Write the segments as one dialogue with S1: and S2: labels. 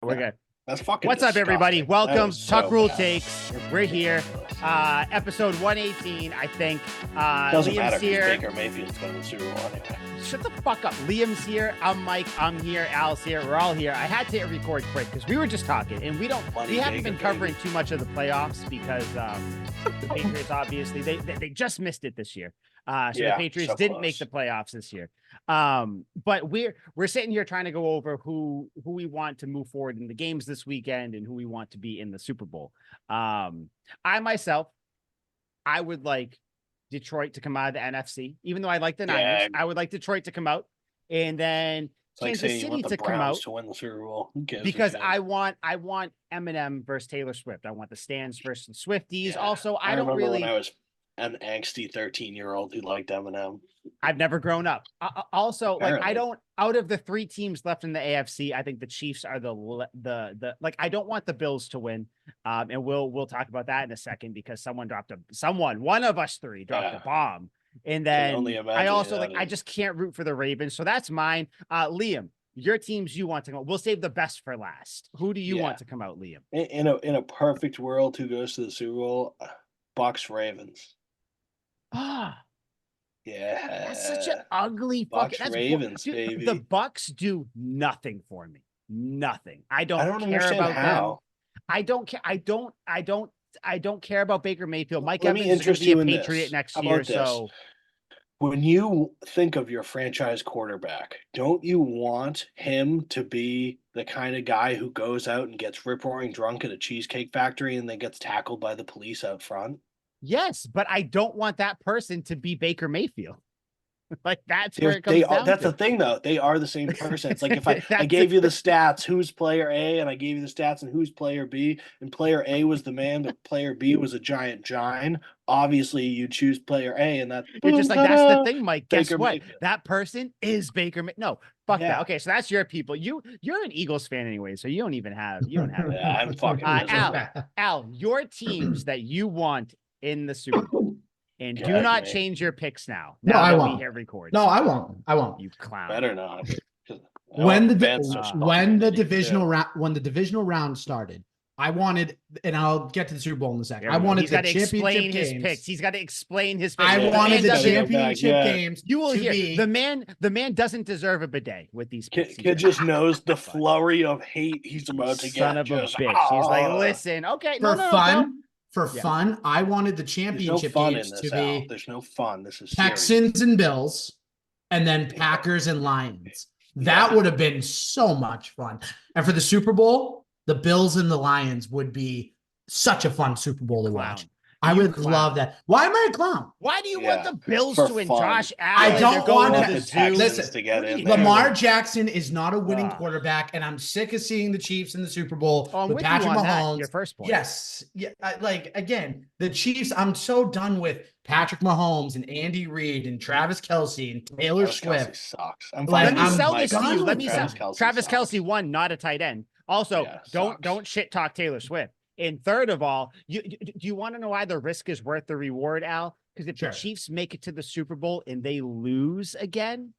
S1: We're good.
S2: That's fucking
S1: What's up,
S2: disgusting.
S1: everybody? Welcome.
S2: So
S1: Tuck Rule
S2: bad.
S1: Takes. We're here. Episode 118, I think.
S2: Doesn't
S1: Liam's
S2: matter because
S1: here.
S2: Baker Mayfield's going to the Super Bowl anyway.
S1: Shut the fuck up. Liam's here. I'm Mike. I'm here. Al's here. We're all here. I had to hit record quick because we were just talking, and we haven't been covering too much of the playoffs because the Patriots, obviously, they just missed it this year. So the Patriots didn't make the playoffs this year. But we're sitting here trying to go over who we want to move forward in the games this weekend and who we want to be in the Super Bowl. I would like Detroit to come out of the NFC, even though I like the Niners. I would like Detroit to come out, and then Kansas City to come out
S2: to win the Super Bowl
S1: because I want Eminem versus Taylor Swift. I want the Stans versus the Swifties.
S2: Yeah.
S1: Also, I
S2: don't
S1: don't really.
S2: When I was an angsty 13-year-old who liked Eminem.
S1: I've never grown up. Also,
S2: Apparently.
S1: like I don't. Out of the three teams left in the AFC, I think the Chiefs are the like. I don't want the Bills to win, and we'll talk about that in a second because one of us three dropped a bomb, and then I also I just can't root for the Ravens, so that's mine. Liam, your teams you want to go. We'll save the best for last. Who do you want to come out, Liam?
S2: In a perfect world, who goes to the Super Bowl? Bucks Ravens.
S1: Ah.
S2: Yeah,
S1: that's such an ugly
S2: Bucks
S1: fucking
S2: Ravens,
S1: dude,
S2: baby.
S1: The Bucks do nothing for me. Nothing. I don't care
S2: understand
S1: about
S2: how.
S1: them. I don't care. I don't care about Baker Mayfield. Mike
S2: Let
S1: Evans
S2: me
S1: is going
S2: interest
S1: to be
S2: you
S1: a
S2: in
S1: Patriot
S2: this.
S1: next
S2: How
S1: year.
S2: about this?
S1: So
S2: when you think of your franchise quarterback, don't you want him to be the kind of guy who goes out and gets rip-roaring drunk at a cheesecake factory and then gets tackled by the police out front?
S1: yes, but I don't want that person to be Baker Mayfield. Like that's where it comes down.
S2: That's the thing, though. They are the same person. It's like if I gave you the stats, who's player A, and I gave you the stats and who's player B, and player A was the man, but player B was a giant. Obviously, you choose player A, and that's
S1: you're just like that's the thing, Mike. Guess
S2: Baker
S1: what?
S2: Mayfield.
S1: That person is Baker. No, fuck that. Okay, so that's your people. You're an Eagles fan anyway, so you don't have.
S2: Yeah, I'm fucking.
S1: Al, your teams that you want in the Super Bowl. And do not change your picks now.
S3: No, I won't.
S1: We hit records.
S3: No, I won't.
S1: You clown.
S2: Better not.
S3: When the divisional round started, I wanted, and I'll get to the Super Bowl in a second. I wanted the championship games.
S1: He's got to explain his picks.
S3: I wanted the championship games.
S1: You will hear the man doesn't deserve a bidet with these picks.
S2: Kid just knows the flurry of hate he's about to get.
S1: Son of a bitch. He's like, listen, okay,
S3: For fun, I wanted the championship games to be
S2: there's no fun. This is
S3: Texans
S2: serious.
S3: and Bills, and then Packers and Lions. That would have been so much fun. And for the Super Bowl, the Bills and the Lions would be such a fun Super Bowl to watch. I would love that. Why am I a clown?
S1: Why do you want the Bills to win? Josh Allen?
S3: I don't want
S1: the zoo.
S3: Listen,
S2: to get in
S3: Lamar Jackson is not a winning quarterback, and I'm sick of seeing the Chiefs in the Super Bowl with Patrick Mahomes.
S1: Your first point.
S3: Yes. Yeah. Again, the Chiefs, I'm so done with Patrick Mahomes and Andy Reid and Travis Kelce and Taylor Swift.
S2: Sucks.
S1: Let me sell this to you. Let me sell. Travis Kelce won, not a tight end. Also, don't shit talk Taylor Swift. And third of all, do you want to know why the risk is worth the reward, Al? Because if the Chiefs make it to the Super Bowl and they lose again,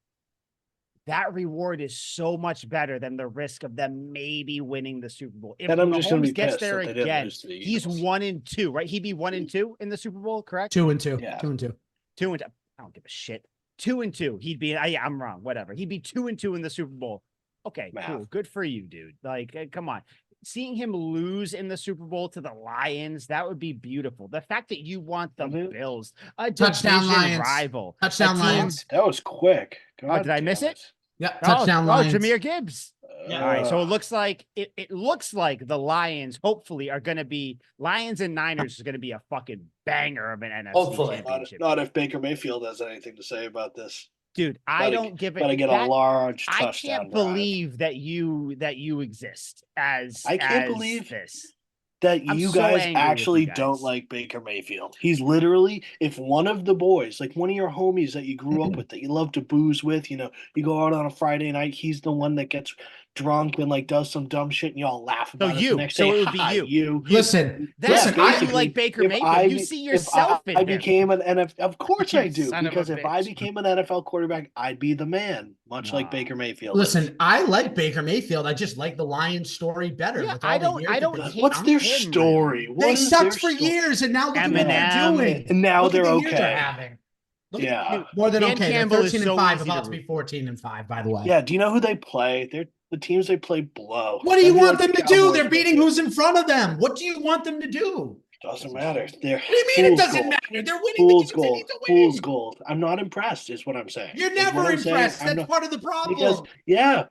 S1: that reward is so much better than the risk of them maybe winning the Super Bowl. If Mahomes gets there again, he's 1-2, right? He'd be 1-2 in the Super Bowl, correct?
S3: 2-2.
S2: Yeah.
S3: 2-2.
S1: 2-2. I don't give a shit. 2-2. He'd be. I'm wrong. Whatever. He'd be 2-2 in the Super Bowl. Okay, cool. Good for you, dude. Like, come on. Seeing him lose in the Super Bowl to the Lions, that would be beautiful. The fact that you want the Bills, a
S3: touchdown Lions
S1: rival,
S3: touchdown Lions.
S2: That was quick.
S1: Did I miss it?
S3: Yeah, touchdown Lions.
S1: Jameer Gibbs. All right, so it looks like the Lions hopefully are going to be Lions and Niners is going to be a fucking banger of an NFC championship.
S2: Not if Baker Mayfield has anything to say about this.
S1: Dude, I don't give it.
S2: Gotta get a large touchdown.
S1: I can't believe that you exist as.
S2: I can't believe this. That you guys actually don't like Baker Mayfield. He's literally, if one of the boys, like one of your homies that you grew up with, that you love to booze with, you go out on a Friday night, he's the one that gets drunk and like does some dumb shit and y'all laugh
S1: So
S2: about it the next day.
S1: So it would be
S2: "Ha,
S1: you.
S3: Listen,
S1: That's
S3: listen,
S1: why you like Baker Mayfield. You see yourself in
S2: I
S1: him.
S2: became an NFL, of course
S1: You
S2: I do,
S1: son of a
S2: because if I
S1: bitch.
S2: became an NFL quarterback, I'd be the man, much like Baker Mayfield. is.
S3: listen, I like Baker Mayfield. I just like the Lions story better.
S1: Yeah,
S3: with all the years
S1: I
S3: that
S1: don't
S3: they
S1: hate
S2: What's their
S1: him,
S2: story?
S1: really.
S2: What
S3: They
S2: is
S3: sucked
S2: their
S3: for
S2: story?
S3: years, and now look at what they're
S1: Eminem.
S3: doing.
S2: And now
S3: Look at
S2: they're
S3: the years they're
S2: okay.
S3: having. Look
S2: Yeah.
S3: at, more than
S1: Dan
S3: okay.
S1: Campbell
S3: They're
S1: is
S3: 13
S1: so
S3: and 5,
S1: easy to
S3: about to
S1: root
S3: be
S1: for.
S3: 14 and 5, by the way.
S2: Yeah. Do you know who they play? They're the teams they play blow.
S3: What do you
S2: That'd be
S3: want
S2: like
S3: them
S2: the
S3: to do?
S2: Cowboys
S3: They're
S2: right
S3: beating
S2: there.
S3: who's in front of them. What do you want them to do?
S2: Doesn't matter. They're
S3: What do you mean it
S2: fool's
S3: doesn't
S2: gold.
S3: matter? They're winning
S2: Fool's
S3: because they
S2: gold.
S3: need to
S2: Fool's
S3: win.
S2: gold. I'm not impressed, is what I'm saying.
S3: You're
S2: Is what
S3: never
S2: I'm saying.
S3: impressed.
S2: I'm
S3: That's
S2: not,
S3: part of the problem.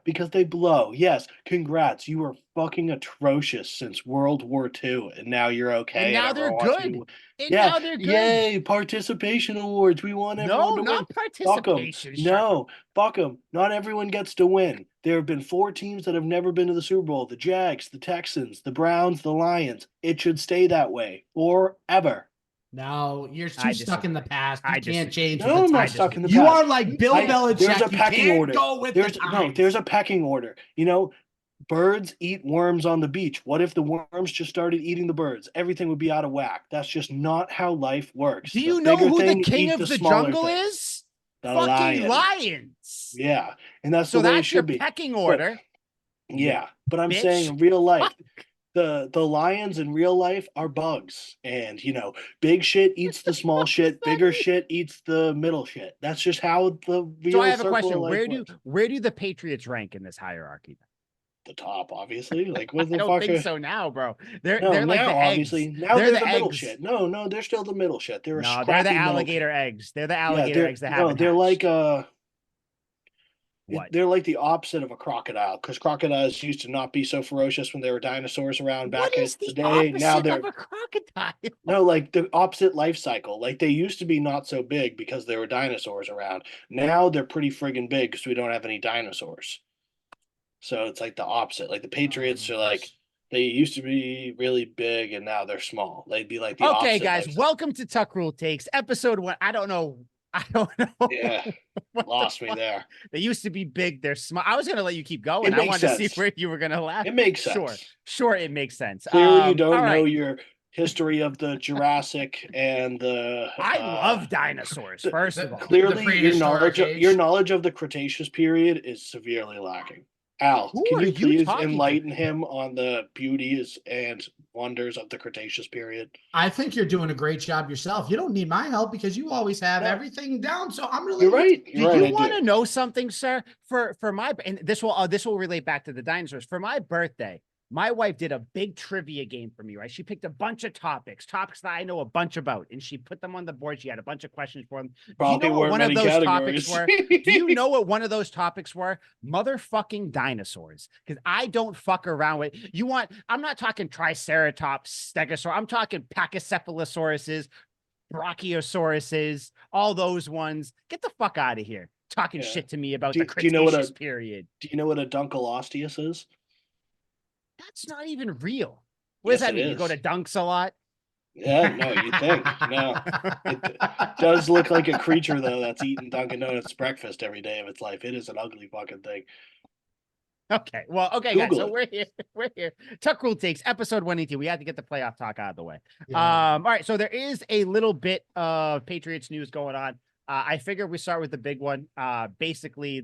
S2: because they blow. Yes, congrats. You were fucking atrocious since World War II, and now you're okay.
S1: And now they're good. And now they're good.
S2: Yay! Participation awards. We want everyone to win.
S1: Not participation.
S2: No, fuck them. Not everyone gets to win. There have been 4 teams that have never been to the Super Bowl: the Jags, the Texans, the Browns, the Lions. It should stay that way forever.
S3: No, you're too stuck in the past. You can't change.
S2: No, I'm not stuck in the past.
S3: You are like Bill Belichick.
S2: There's a pecking order.
S3: Go with the times.
S2: There's a pecking order. You know, birds eat worms on the beach. What if the worms just started eating the birds? Everything would be out of whack. That's just not how life works.
S1: Do you know who the king of the jungle is?
S2: The
S1: fucking lions.
S2: Yeah, and that's
S1: so
S2: the way
S1: that's
S2: it should
S1: your
S2: be.
S1: pecking order.
S2: But I'm saying in real life, the lions in real life are bugs, and big shit eats the small shit, bigger shit eats the middle shit. That's just how the real.
S1: So I have a
S2: circle
S1: question.
S2: of life
S1: Where do the Patriots rank in this hierarchy?
S2: The top, obviously. Like what the
S1: I don't think so now, bro. They're like the
S2: obviously
S1: eggs.
S2: now they're the middle shit. No, they're still the middle shit. They're
S1: they're the alligator eggs. They're the alligator eggs that haven't
S2: they're
S1: hatched.
S2: like
S1: What?
S2: They're like the opposite of a crocodile, because crocodiles used to not be so ferocious when there were dinosaurs around back in the day. Now they're
S1: of a crocodile.
S2: No, like the opposite life cycle. Like they used to be not so big because there were dinosaurs around. Now they're pretty friggin' big because we don't have any dinosaurs. So it's like the opposite. Like the Patriots are like, they used to be really big and now they're small. They'd be like the opposite.
S1: Okay, guys, welcome to Tuck Rule Takes, episode 1. I don't know.
S2: Yeah, lost me there.
S1: They used to be big. They're small. I was going to let you keep going. I wanted to see where you were going to laugh.
S2: It makes sense.
S1: Sure, it makes sense.
S2: Clearly, you don't know your history of the Jurassic and the.
S1: I love dinosaurs. First of all,
S2: clearly your knowledge of the Cretaceous period is severely lacking. Al, can you please enlighten him on the beauties and wonders of the Cretaceous period?
S3: I think you're doing a great job yourself. You don't need my help because you always have everything down. So I'm really.
S2: You're right.
S1: Do you want to know something, sir? For my, and this will relate back to the dinosaurs. For my birthday, my wife did a big trivia game for me, right? She picked a bunch of topics that I know a bunch about, and she put them on the board. She had a bunch of questions for them. Do you know what one of those topics were? Do you know what one of those topics were? Motherfucking dinosaurs. Because I don't fuck around with I'm not talking Triceratops, Stegosaurus. I'm talking Pachycephalosauruses, Brachiosauruses, all those ones. Get the fuck out of here. Talking shit to me about the Cretaceous period.
S2: Do you know what a Dunkleosteus is?
S1: That's not even real. What does that mean? You go to Dunks a lot?
S2: Yeah, no, you think. No. It does look like a creature, though, that's eating Dunkin' Donuts breakfast every day of its life. It is an ugly fucking thing.
S1: Okay. Well, okay, Google guys. So we're here. We're here. Tuck Rule Takes, episode 118. We had to get the playoff talk out of the way. Yeah. All right. So there is a little bit of Patriots news going on. I figured we start with the big one. Basically,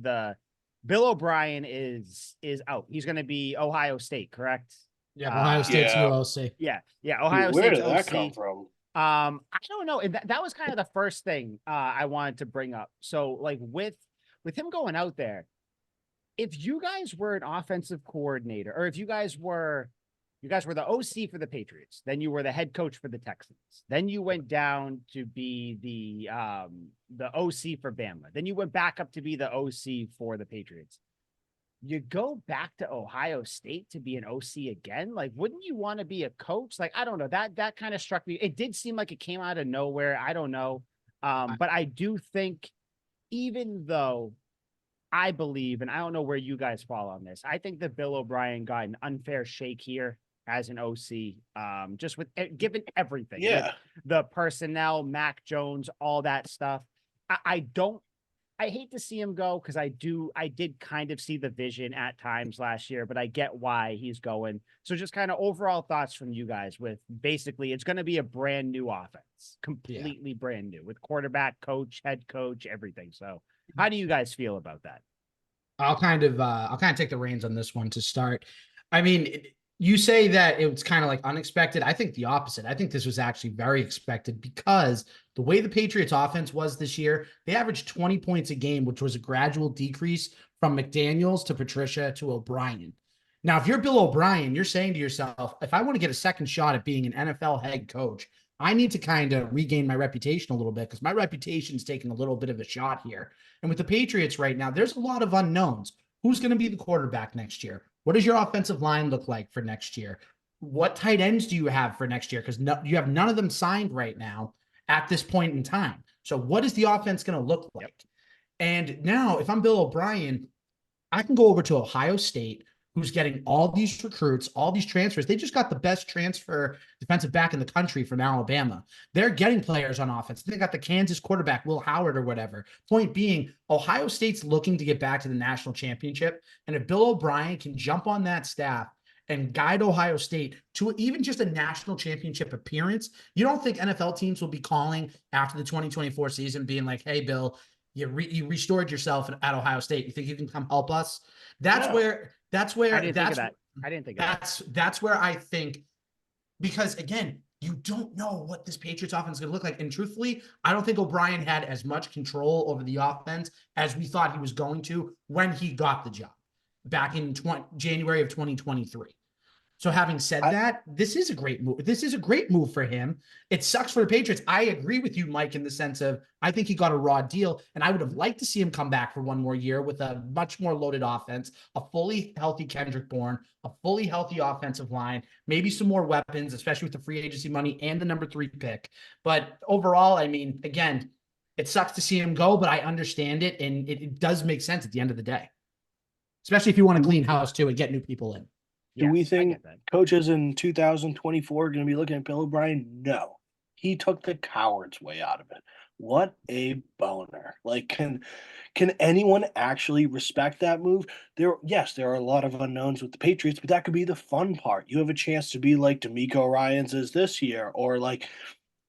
S1: Bill O'Brien is out. He's going to be Ohio State, correct?
S3: Yeah, Ohio State's new OC.
S1: Yeah, Ohio
S2: State's
S1: OC.
S2: Where did that come from?
S1: I don't know. And that was kind of the first thing I wanted to bring up. So, like with him going out there, if you guys were an offensive coordinator, or if you guys were the OC for the Patriots, then you were the head coach for the Texans, then you went down to be the OC for Bama, then you went back up to be the OC for the Patriots. You go back to Ohio State to be an OC again? Like, wouldn't you want to be a coach? Like, I don't know. That kind of struck me. It did seem like it came out of nowhere. I don't know. But I do think, even though I believe, and I don't know where you guys fall on this, I think that Bill O'Brien got an unfair shake here as an OC, just with given everything.
S2: Yeah.
S1: The personnel, Mac Jones, all that stuff. I I hate to see him go because I did kind of see the vision at times last year, but I get why he's going. So just kind of overall thoughts from you guys with basically it's going to be a brand new offense, completely brand new with quarterback, coach, head coach, everything. So how do you guys feel about that?
S3: I'll kind of take the reins on this one to start. I mean, you say that it was kind of like unexpected. I think the opposite. I think this was actually very expected because the way the Patriots offense was this year, they averaged 20 points a game, which was a gradual decrease from McDaniels to Patricia to O'Brien. Now, if you're Bill O'Brien, you're saying to yourself, if I want to get a second shot at being an NFL head coach, I need to kind of regain my reputation a little bit because my reputation's taking a little bit of a shot here. And with the Patriots right now, there's a lot of unknowns. Who's going to be the quarterback next year? What does your offensive line look like for next year? What tight ends do you have for next year? Because you have none of them signed right now at this point in time. So what is the offense going to look like? Yep. And now, if I'm Bill O'Brien, I can go over to Ohio State, who's getting all these recruits, all these transfers. They just got the best transfer defensive back in the country from Alabama. They're getting players on offense. They got the Kansas quarterback, Will Howard or whatever. Point being, Ohio State's looking to get back to the national championship. And if Bill O'Brien can jump on that staff and guide Ohio State to even just a national championship appearance, you don't think NFL teams will be calling after the 2024 season being like, hey, Bill, you restored yourself at Ohio State. You think you can come help us? That's where I didn't think of that. That's where I think, because again, you don't know what this Patriots offense is going to look like. And truthfully, I don't think O'Brien had as much control over the offense as we thought he was going to when he got the job back in January of 2023. So having said that, this is a great move. This is a great move for him. It sucks for the Patriots. I agree with you, Mike, in the sense of I think he got a raw deal, and I would have liked to see him come back for one more year with a much more loaded offense, a fully healthy Kendrick Bourne, a fully healthy offensive line, maybe some more weapons, especially with the free agency money and the number 3 pick. But overall, I mean, again, it sucks to see him go, but I understand it, and it does make sense at the end of the day, especially if you want to clean house too and get new people in.
S2: Do we think coaches in 2024 are going to be looking at Bill O'Brien? No. He took the coward's way out of it. What a boner. Like, can anyone actually respect that move? Yes, there are a lot of unknowns with the Patriots, but that could be the fun part. You have a chance to be like D'Amico Ryans is this year, or like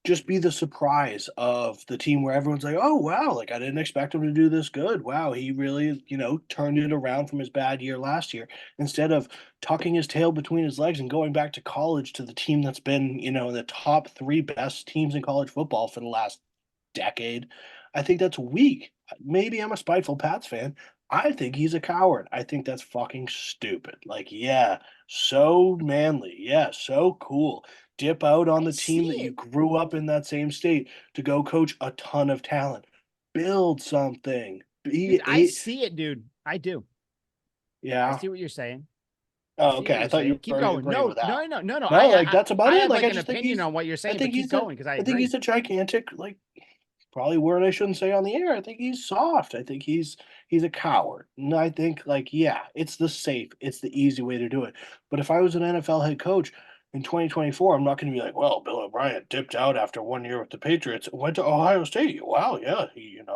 S2: just be the surprise of the team where everyone's like, oh, wow, like I didn't expect him to do this good. Wow, he really, turned it around from his bad year last year. Instead of tucking his tail between his legs and going back to college to the team that's been, the top 3 best teams in college football for the last decade, I think that's weak. Maybe I'm a spiteful Pats fan. I think he's a coward. I think that's fucking stupid. Like, yeah, so manly. Yeah, so cool. Dip out on the team that you grew up in that same state to go coach a ton of talent. Build something.
S1: I see it, dude. I do.
S2: Yeah.
S1: I see what you're saying.
S2: Oh, okay. I thought you
S1: keep going. No.
S2: That's about it.
S1: Like I just opinion on what you're saying. I think
S2: he's a gigantic, probably word I shouldn't say on the air. I think he's soft. I think he's a coward. And I think it's the easy way to do it. But if I was an NFL head coach in 2024, I'm not going to be like, well, Bill O'Brien dipped out after 1 year with the Patriots, went to Ohio State. Wow, yeah,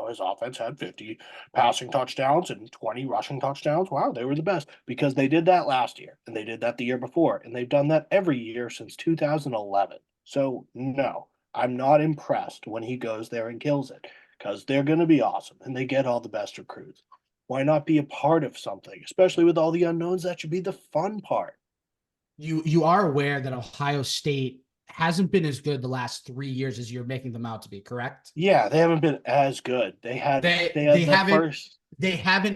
S2: his offense had 50 passing touchdowns and 20 rushing touchdowns. Wow, they were the best because they did that last year and they did that the year before and they've done that every year since 2011. So no, I'm not impressed when he goes there and kills it because they're going to be awesome and they get all the best recruits. Why not be a part of something, especially with all the unknowns? That should be the fun part.
S3: You are aware that Ohio State hasn't been as good the last 3 years as you're making them out to be, correct?
S2: Yeah, they haven't been as good. They
S3: haven't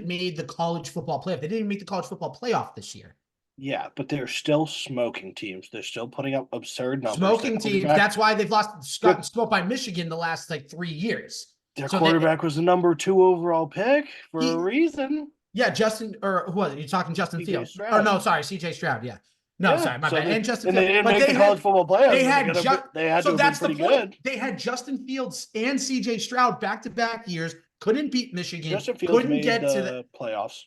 S3: made the college football playoff. They didn't even make the college football playoff this year.
S2: Yeah, but they're still smoking teams. They're still putting up absurd numbers.
S3: Smoking teams. That's why they've gotten smoked by Michigan the last 3 years.
S2: Their quarterback was the number 2 overall pick for a reason.
S3: Yeah, Justin, or who was it? You're talking Justin Fields. Or no, sorry, CJ Stroud. Yeah. No, sorry, my bad. And Justin Fields.
S2: They didn't make the college football playoffs. They had to be pretty good.
S3: They had Justin Fields and CJ Stroud back-to-back years. Couldn't beat Michigan.
S2: Justin Fields couldn't get to the playoffs.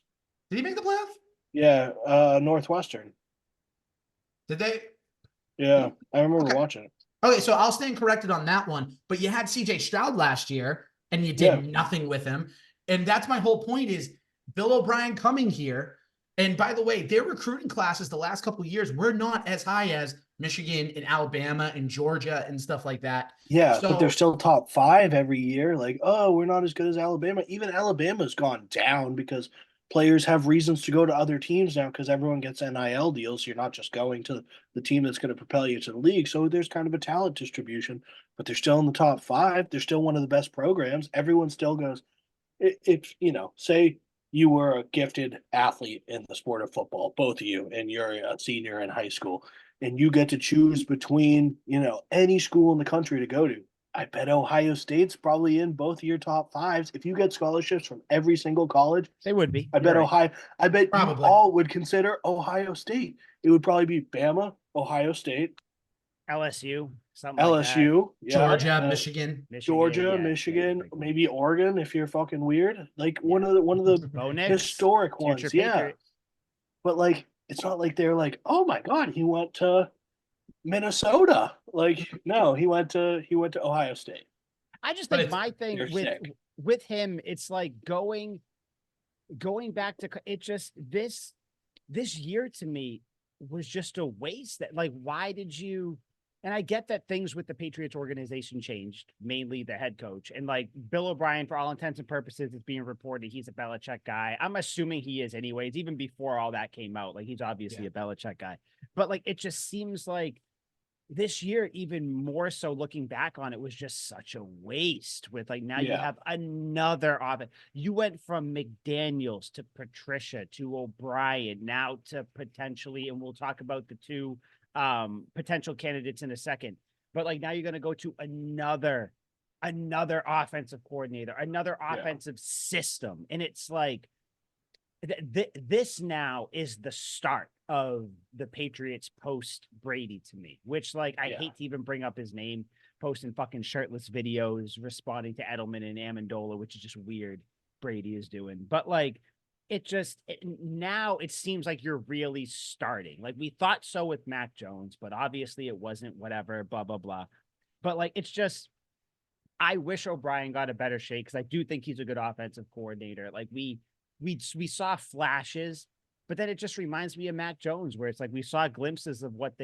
S3: Did he make the playoff?
S2: Yeah, Northwestern.
S3: Did they?
S2: Yeah, I remember watching it.
S3: Okay, so I'll stand corrected on that one. But you had CJ Stroud last year, and you did nothing with him. And that's my whole point is Bill O'Brien coming here. And by the way, their recruiting classes the last couple of years were not as high as Michigan and Alabama and Georgia and stuff like that.
S2: Yeah, but they're still top 5 every year. Like, oh, we're not as good as Alabama. Even Alabama's gone down because players have reasons to go to other teams now because everyone gets NIL deals. So you're not just going to the team that's going to propel you to the league. So there's kind of a talent distribution, but they're still in the top 5. They're still one of the best programs. Everyone still goes, if say you were a gifted athlete in the sport of football, both of you, and you're a senior in high school, and you get to choose between, any school in the country to go to. I bet Ohio State's probably in both of your top 5s. If you get scholarships from every single college,
S1: they would be.
S2: I bet you all would consider Ohio State. It would probably be Bama, Ohio State,
S1: LSU, something
S2: LSU,
S1: like
S3: Georgia, Michigan,
S2: Georgia, Michigan, maybe Oregon if you're fucking weird. Like one of the historic ones, yeah. But like, it's not like they're like, oh my god, he went to Minnesota. Like, no, he went to Ohio State.
S1: I just think my thing with him, it's like going back to it. Just this year to me was just a waste. That like, why did you? And I get that things with the Patriots organization changed, mainly the head coach. And like Bill O'Brien, for all intents and purposes, it's being reported he's a Belichick guy. I'm assuming he is anyways, even before all that came out. Like he's obviously a Belichick guy. But like it just seems like this year, even more so looking back on it, was just such a waste with like now you have another offense. You went from McDaniels to Patricia to O'Brien, now to potentially, and we'll talk about the two potential candidates in a second, but like now you're going to go to another offensive coordinator, another offensive system, and it's like this now is the start of the Patriots post Brady to me, which like I hate to even bring up his name, posting fucking shirtless videos responding to Edelman and Amendola, which is just weird. Brady is doing, but like now it seems like you're really starting. Like we thought so with Mac Jones, but obviously it wasn't, whatever, blah, blah, blah. But like, it's just, I wish O'Brien got a better shake because I do think he's a good offensive coordinator. Like we saw flashes, but then it just reminds me of Mac Jones, where it's like we saw glimpses of what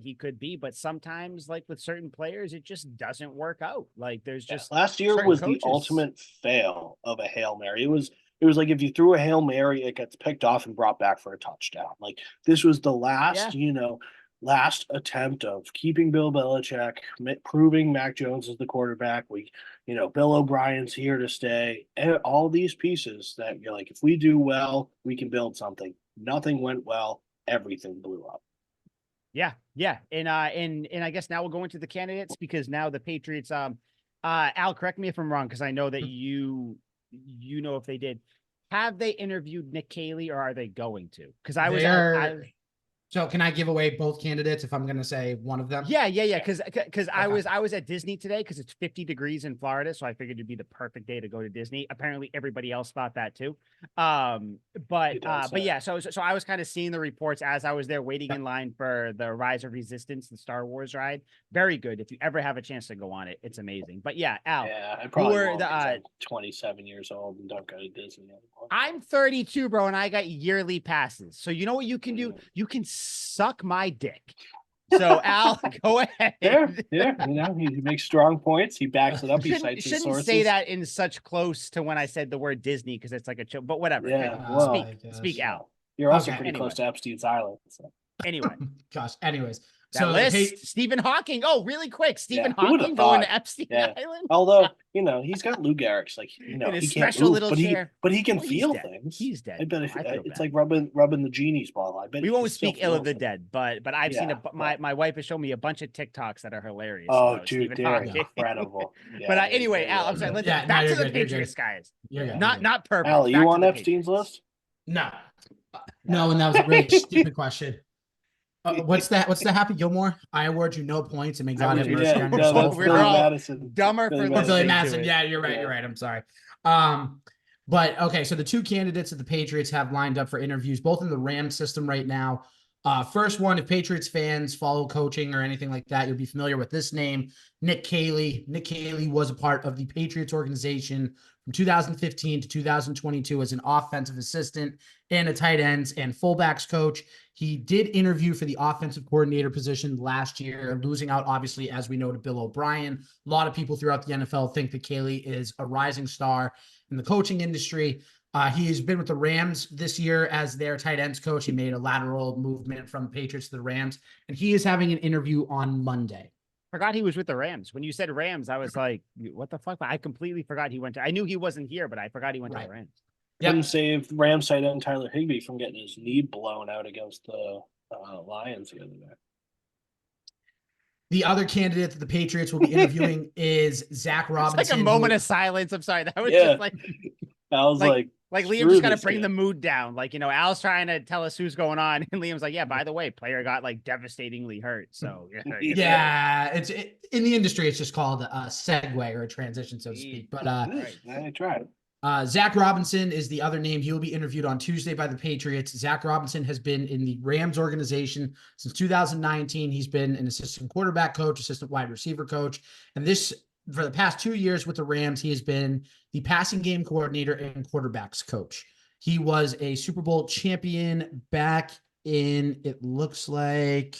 S1: he could be, but sometimes like with certain players, it just doesn't work out. Like there's just
S2: last year was the ultimate fail of a Hail Mary. It was like if you threw a Hail Mary, it gets picked off and brought back for a touchdown. Like this was the last, last attempt of keeping Bill Belichick, proving Mac Jones is the quarterback. Bill O'Brien's here to stay, and all these pieces that you're like, if we do well, we can build something. Nothing went well. Everything blew up.
S1: Yeah. And I guess now we'll go into the candidates because now the Patriots, Al, correct me if I'm wrong, because I know that you know if they did. Have they interviewed Nick Caley or are they going to? Because
S3: So can I give away both candidates if I'm going to say one of them?
S1: Yeah. Because I was at Disney today because it's 50 degrees in Florida, so I figured it'd be the perfect day to go to Disney. Apparently, everybody else thought that too. But yeah. So I was kind of seeing the reports as I was there waiting in line for the Rise of Resistance, the Star Wars ride. Very good. If you ever have a chance to go on it, it's amazing. But yeah, Al.
S2: Yeah, I probably won't. I'm 27 years old and don't go to Disney anymore.
S1: I'm 32, bro, and I got yearly passes. So you know what you can do? You can suck my dick. So Al, go ahead.
S2: Yeah. He makes strong points. He backs it up. He cites his sources.
S1: Shouldn't say that in such close to when I said the word Disney because it's like a chill. But whatever.
S2: Yeah.
S1: Speak Al.
S2: You're also pretty close to Epstein's Island. So.
S1: Anyway.
S3: Gosh. Anyways.
S1: That list, Stephen Hawking. Oh, really quick. Stephen Hawking going to Epstein Island.
S2: Although, he's got Lou Gehrig's, like, he can't move, but he can feel things.
S1: He's dead.
S2: I bet it's like rubbing the genie's ball. I bet
S1: we won't speak ill of the dead, but I've seen my wife has shown me a bunch of TikToks that are hilarious.
S2: Oh, dude, they're incredible.
S1: But anyway, Al, I'm sorry. Let's back to the Patriots, guys. Not purple.
S2: Al, you on Epstein's list?
S3: No, and that was a really stupid question. What's the Happy Gilmore? I award you no points and may God have mercy on your soul.
S1: We're all dumber for
S3: Billy Madison. Yeah, you're right. I'm sorry. But okay, so the two candidates that the Patriots have lined up for interviews, both in the Rams system right now. First one, if Patriots fans follow coaching or anything like that, you'll be familiar with this name, Nick Caley. Nick Caley was a part of the Patriots organization from 2015 to 2022 as an offensive assistant and a tight ends and fullbacks coach. He did interview for the offensive coordinator position last year, losing out, obviously, as we know, to Bill O'Brien. A lot of people throughout the NFL think that Caley is a rising star in the coaching industry. He has been with the Rams this year as their tight ends coach. He made a lateral movement from the Patriots to the Rams, and he is having an interview on Monday.
S1: Forgot he was with the Rams. When you said Rams, I was like, what the fuck? I completely forgot he went to, I knew he wasn't here, but I forgot he went to the Rams.
S2: Couldn't save Rams tight end Tyler Higbee from getting his knee blown out against the Lions the other day.
S3: The other candidate that the Patriots will be interviewing is Zach Robinson.
S1: It's like a moment of silence. I'm sorry. That was just like,
S2: I was like
S1: Liam just got to bring the mood down. Like, Al's trying to tell us who's going on. And Liam's like, yeah, by the way, player got like devastatingly hurt. So
S3: yeah, in the industry, it's just called a segue or a transition, so to speak. But
S2: I tried.
S3: Zach Robinson is the other name. He will be interviewed on Tuesday by the Patriots. Zach Robinson has been in the Rams organization since 2019. He's been an assistant quarterback coach, assistant wide receiver coach. And for the past 2 years with the Rams, he has been the passing game coordinator and quarterbacks coach. He was a Super Bowl champion back in, it looks like.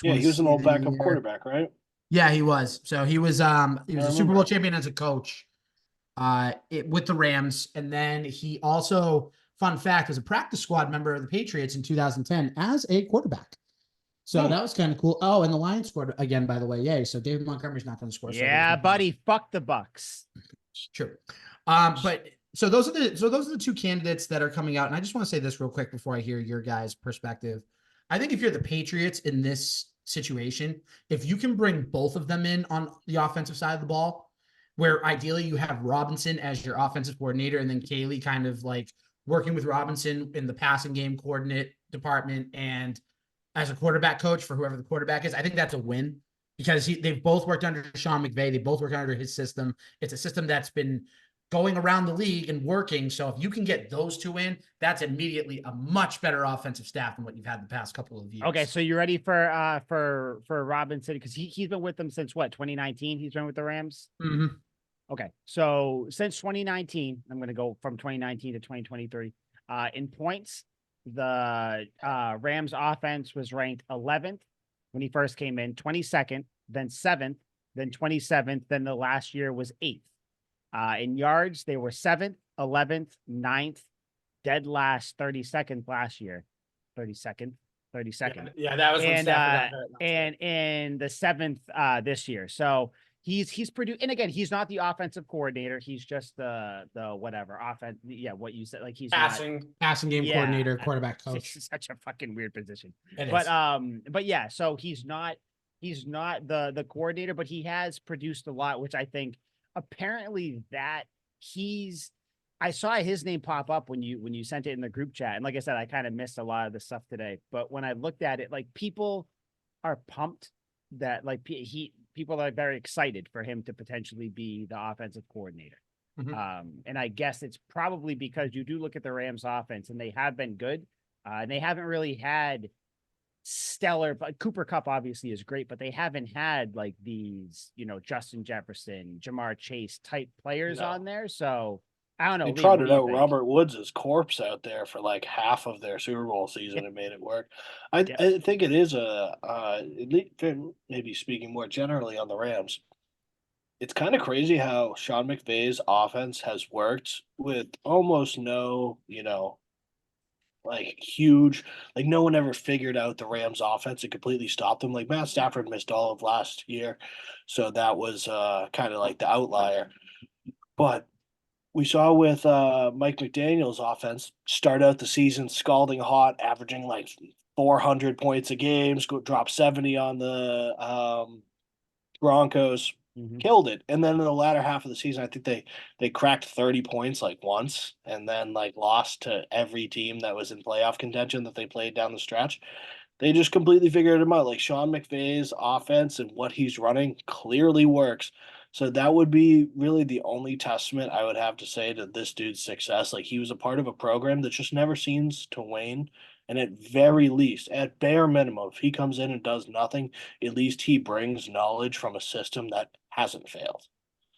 S2: Yeah, he was an old backup quarterback, right?
S3: Yeah, he was. So he was a Super Bowl champion as a coach with the Rams. And then he also, fun fact, was a practice squad member of the Patriots in 2010 as a quarterback. So that was kind of cool. Oh, and the Lions scored again, by the way. Yay. So David Montgomery's not going to score.
S1: Yeah, buddy. Fuck the Bucks.
S3: True. But so those are the two candidates that are coming out. And I just want to say this real quick before I hear your guys' perspective. I think if you're the Patriots in this situation, if you can bring both of them in on the offensive side of the ball, where ideally you have Robinson as your offensive coordinator and then Caley kind of like working with Robinson in the passing game coordinate department and as a quarterback coach for whoever the quarterback is, I think that's a win because they've both worked under Sean McVay. They both work under his system. It's a system that's been going around the league and working. So if you can get those two in, that's immediately a much better offensive staff than what you've had the past couple of years.
S1: Okay, so you ready for Robinson because he's been with them since what, 2019? He's been with the Rams.
S3: Mm-hmm.
S1: Okay, so since 2019, I'm going to go from 2019 to 2023. In points, the Rams offense was ranked 11th when he first came in, 22nd, then 7th, then 27th, then the last year was 8th. In yards, they were 7th, 11th, 9th, dead last, 32nd last year. 32nd.
S3: Yeah, that was when Stafford got hurt.
S1: And in the 7th this year. So he's produced, and again, he's not the offensive coordinator. He's just the whatever offense. Yeah, what you said, like he's
S3: passing game coordinator, quarterback coach.
S1: It's such a fucking weird position.
S3: It
S1: but yeah, so he's not the coordinator, but he has produced a lot, which I think apparently that I saw his name pop up when you sent it in the group chat, and like I said, I kind of missed a lot of the stuff today. But when I looked at it, like people are pumped that like people are very excited for him to potentially be the offensive coordinator.
S3: Mm-hmm.
S1: And I guess it's probably because you do look at the Rams offense and they have been good. And they haven't really had stellar, but Cooper Kupp obviously is great, but they haven't had like these, Justin Jefferson, Jamar Chase type players on there. So I don't know.
S2: They trotted out Robert Woods' corpse out there for like half of their Super Bowl season and made it work. I think it is maybe speaking more generally on the Rams. It's kind of crazy how Sean McVay's offense has worked with almost no, like huge, like no one ever figured out the Rams offense and completely stopped them. Like Matt Stafford missed all of last year. So that was kind of like the outlier. But we saw with Mike McDaniel's offense start out the season scalding hot, averaging like 400 points a game, drop 70 on the Broncos, killed it. And then in the latter half of the season, I think they cracked 30 points like once and then like lost to every team that was in playoff contention that they played down the stretch. They just completely figured them out. Like Sean McVay's offense and what he's running clearly works. So that would be really the only testament I would have to say to this dude's success. Like he was a part of a program that just never seems to wane. And at very least, at bare minimum, if he comes in and does nothing, at least he brings knowledge from a system that hasn't failed.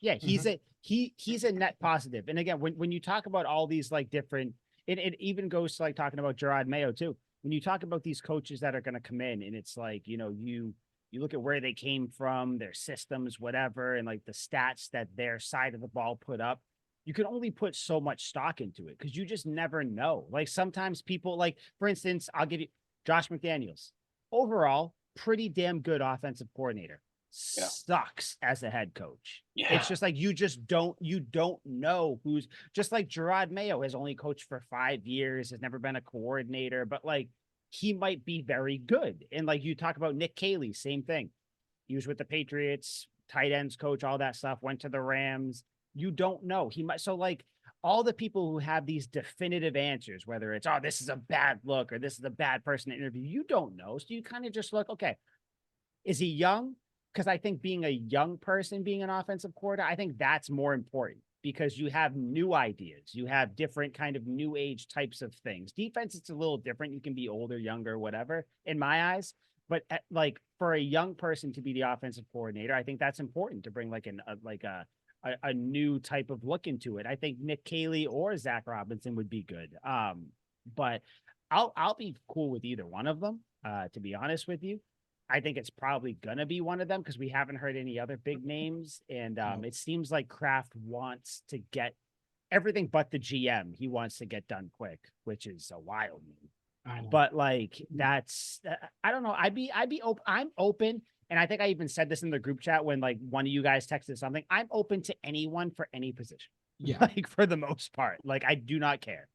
S1: Yeah, he's a net positive. And again, when you talk about all these like different, it even goes to like talking about Gerard Mayo too. When you talk about these coaches that are going to come in, and it's like, you look at where they came from, their systems, whatever, and like the stats that their side of the ball put up, you can only put so much stock into it because you just never know. Like sometimes people, like for instance, I'll give you Josh McDaniels. Overall, pretty damn good offensive coordinator.
S2: Yeah.
S1: Sucks as a head coach.
S2: Yeah.
S1: It's just like you don't know who's, just like Gerard Mayo has only coached for 5 years, has never been a coordinator, but like he might be very good. And like you talk about Nick Caley, same thing. He was with the Patriots, tight ends coach, all that stuff, went to the Rams. You don't know. He might, so like all the people who have these definitive answers, whether it's, oh, this is a bad look or this is a bad person to interview, you don't know. So you kind of just look, okay, is he young? Because I think being a young person, being an offensive coordinator, I think that's more important because you have new ideas. You have different kind of new age types of things. Defense, it's a little different. You can be older, younger, whatever, in my eyes. But like for a young person to be the offensive coordinator, I think that's important to bring like a new type of look into it. I think Nick Caley or Zach Robinson would be good. But I'll be cool with either one of them, to be honest with you. I think it's probably going to be one of them because we haven't heard any other big names. And it seems like Kraft wants to get everything but the GM. He wants to get done quick, which is a wild move. But like, that's, I don't know. I'm open. And I think I even said this in the group chat when like one of you guys texted something. I'm open to anyone for any position.
S3: Yeah.
S1: Like for the most part, like I do not care.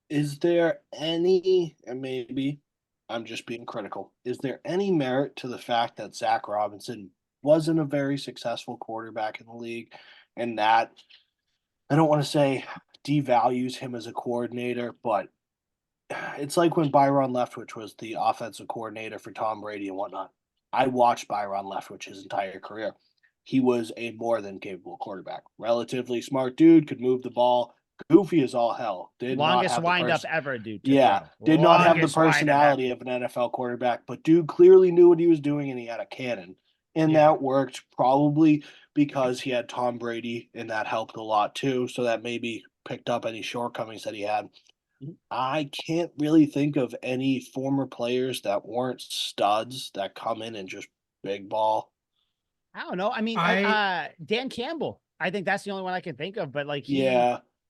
S2: Is there any, and maybe I'm just being critical, is there any merit to the fact that Zach Robinson wasn't a very successful quarterback in the league, and that, I don't want to say devalues him as a coordinator, but it's like when Byron Leftwich was the offensive coordinator for Tom Brady and whatnot. I watched Byron Leftwich his entire career. He was a more than capable quarterback. Relatively smart dude, could move the ball, goofy as all hell.
S1: Longest windup ever, dude.
S2: Yeah, did not have the personality of an NFL quarterback, but dude clearly knew what he was doing and he had a cannon. And that worked probably because he had Tom Brady, and that helped a lot too. So that maybe picked up any shortcomings that he had. I can't really think of any former players that weren't studs that come in and just big ball.
S1: I don't know. I mean, Dan Campbell. I think that's the only one I can think of. But like,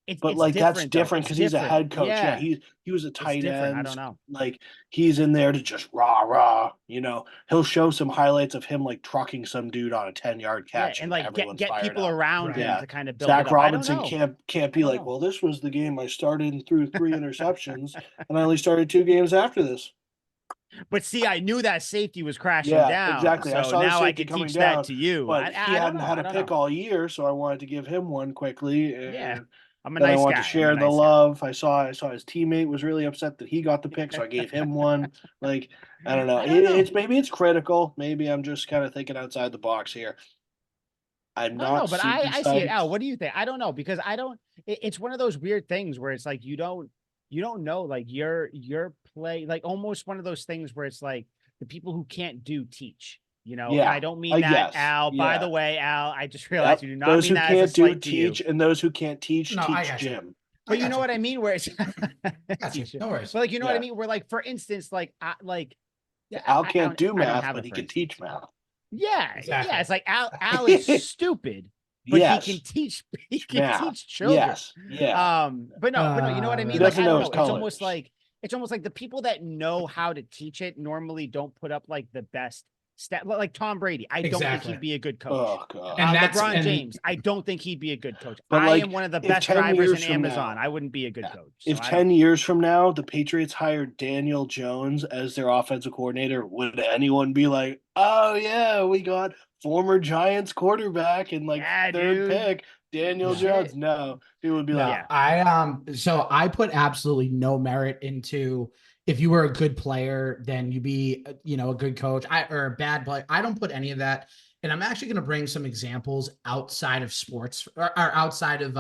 S1: it's like
S2: that's different because he's a head coach. Yeah, he was a tight end.
S1: I don't know.
S2: Like he's in there to just rah. He'll show some highlights of him like trucking some dude on a 10-yard catch,
S1: and like get people around him to kind of build
S2: Zach
S1: it up.
S2: Robinson can't be like, well, this was the game I started and threw 3 interceptions, and I only started 2 games after this.
S1: But see, I knew that safety was crashing down.
S2: Exactly.
S1: So
S2: I saw
S1: now
S2: the
S1: I can
S2: coming
S1: teach
S2: down,
S1: that to you.
S2: But he hadn't had a pick all year, so I wanted to give him one quickly. And
S1: I'm a nice guy.
S2: I wanted to share the love. I saw his teammate was really upset that he got the pick, so I gave him one. Like, I don't know. Maybe it's critical. Maybe I'm just kind of thinking outside the box here. I'm not.
S1: But I see it. Al, what do you think? I don't know because it's one of those weird things where it's like you don't know, like your play, like almost one of those things where it's like the people who can't teach. And I don't mean that, yes. Al. By the way, Al, I just realized you do not
S2: those
S1: mean
S2: who
S1: that
S2: can't
S1: as a slight
S2: teach, and those who can't teach Jim.
S1: But you know what I mean? Where it's
S3: no worries.
S1: But like what I mean? Where like for instance,
S2: Al can't do math, but he can teach math.
S1: Yeah, exactly. It's like Al is stupid, but he can teach. He can teach children.
S2: Yes, yeah.
S1: But no, you know what I mean? Like I don't know. It's almost like the people that know how to teach it normally don't put up like the best stat. Like Tom Brady, I don't think he'd be a good coach.
S2: Oh god.
S1: And LeBron James, I don't think he'd be a good coach. But I am one of the best drivers in Amazon. I wouldn't be a good coach.
S2: If 10 years from now the Patriots hired Daniel Jones as their offensive coordinator, would anyone be like, "Oh yeah, we got former Giants quarterback and third pick, Daniel Jones"? No, people would be like,
S3: So I put absolutely no merit into if you were a good player, then you be, a good coach or a bad player. I don't put any of that. And I'm actually going to bring some examples outside of sports or outside of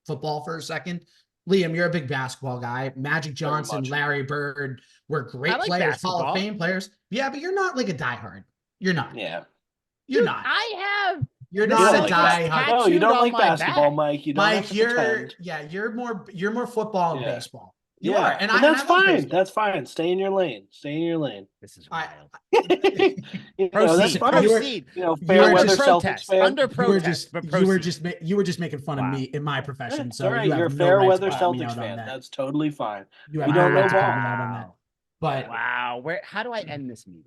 S3: football for a second. Liam, you're a big basketball guy. Magic Johnson, Larry Bird were great players, basketball. Hall of Fame players. Yeah, but you're not like a diehard. You're not.
S2: Yeah.
S3: You're not.
S1: I have
S3: You're not a guy.
S2: No, you don't like basketball,
S1: back.
S2: Mike. You don't
S3: Mike,
S2: have to pretend.
S3: you're more football and baseball. You are, and
S2: that's fine. That's fine. Stay in your lane. Stay in your lane.
S1: This is wild.
S2: That's fine.
S1: Proceed.
S2: Fair weather Celtics fan.
S1: Under protest.
S3: You were just making fun of me in my profession. So
S2: all right.
S3: You
S2: You're a
S3: no
S2: fair
S3: right
S2: weather Celtics fan. That's totally fine.
S3: You have no right to call me out on that. But
S1: wow, how do I end this meeting?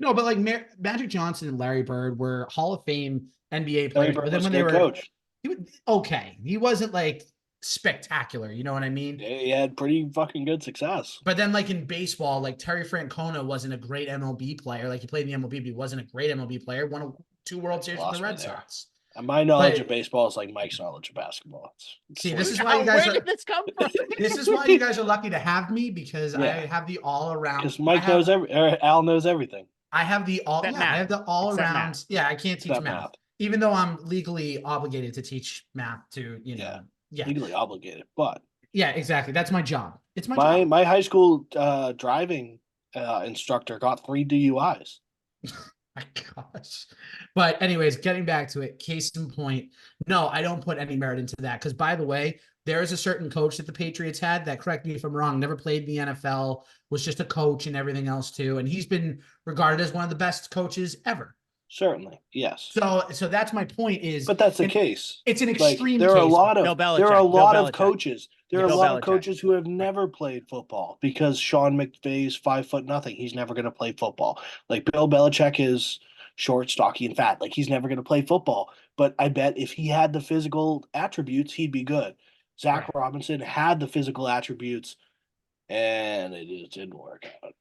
S3: No, but like Magic Johnson and Larry Bird were Hall of Fame NBA players. But then when
S2: they were coach,
S3: he wasn't like spectacular. You know what I mean?
S2: He had pretty fucking good success.
S3: But then like in baseball, like Terry Francona wasn't a great MLB player. Like he played in the MLB, but he wasn't a great MLB player. Won 2 World Series with the Red Sox.
S2: And my knowledge of baseball is like Mike's knowledge of basketball.
S3: This is why you guys
S1: where did this come from?
S3: This is why you guys are lucky to have me, because I have the all around.
S2: Because Mike knows Al knows everything.
S3: I have the all. Yeah, I have the all around.
S1: Math.
S3: Yeah, I can't teach math, even though I'm legally obligated to teach math to
S2: legally obligated, but
S3: exactly. That's my job. It's my job.
S2: My high school driving instructor got 3 DUIs.
S3: My gosh. But anyways, getting back to it, case in point, no, I don't put any merit into that. Because by the way, there is a certain coach that the Patriots had that, correct me if I'm wrong, never played in the NFL, was just a coach and everything else too. And he's been regarded as one of the best coaches ever.
S2: Certainly, yes.
S3: So that's my point
S2: but that's the case.
S3: It's an extreme
S2: there are
S3: case.
S2: a lot of coaches. There are a lot of coaches who have never played football because Sean McVay's 5'0". He's never going to play football. Like Bill Belichick is short, stocky, and fat. Like he's never going to play football. But I bet if he had the physical attributes, he'd be good. Zach Robinson had the physical attributes, and it just didn't work out.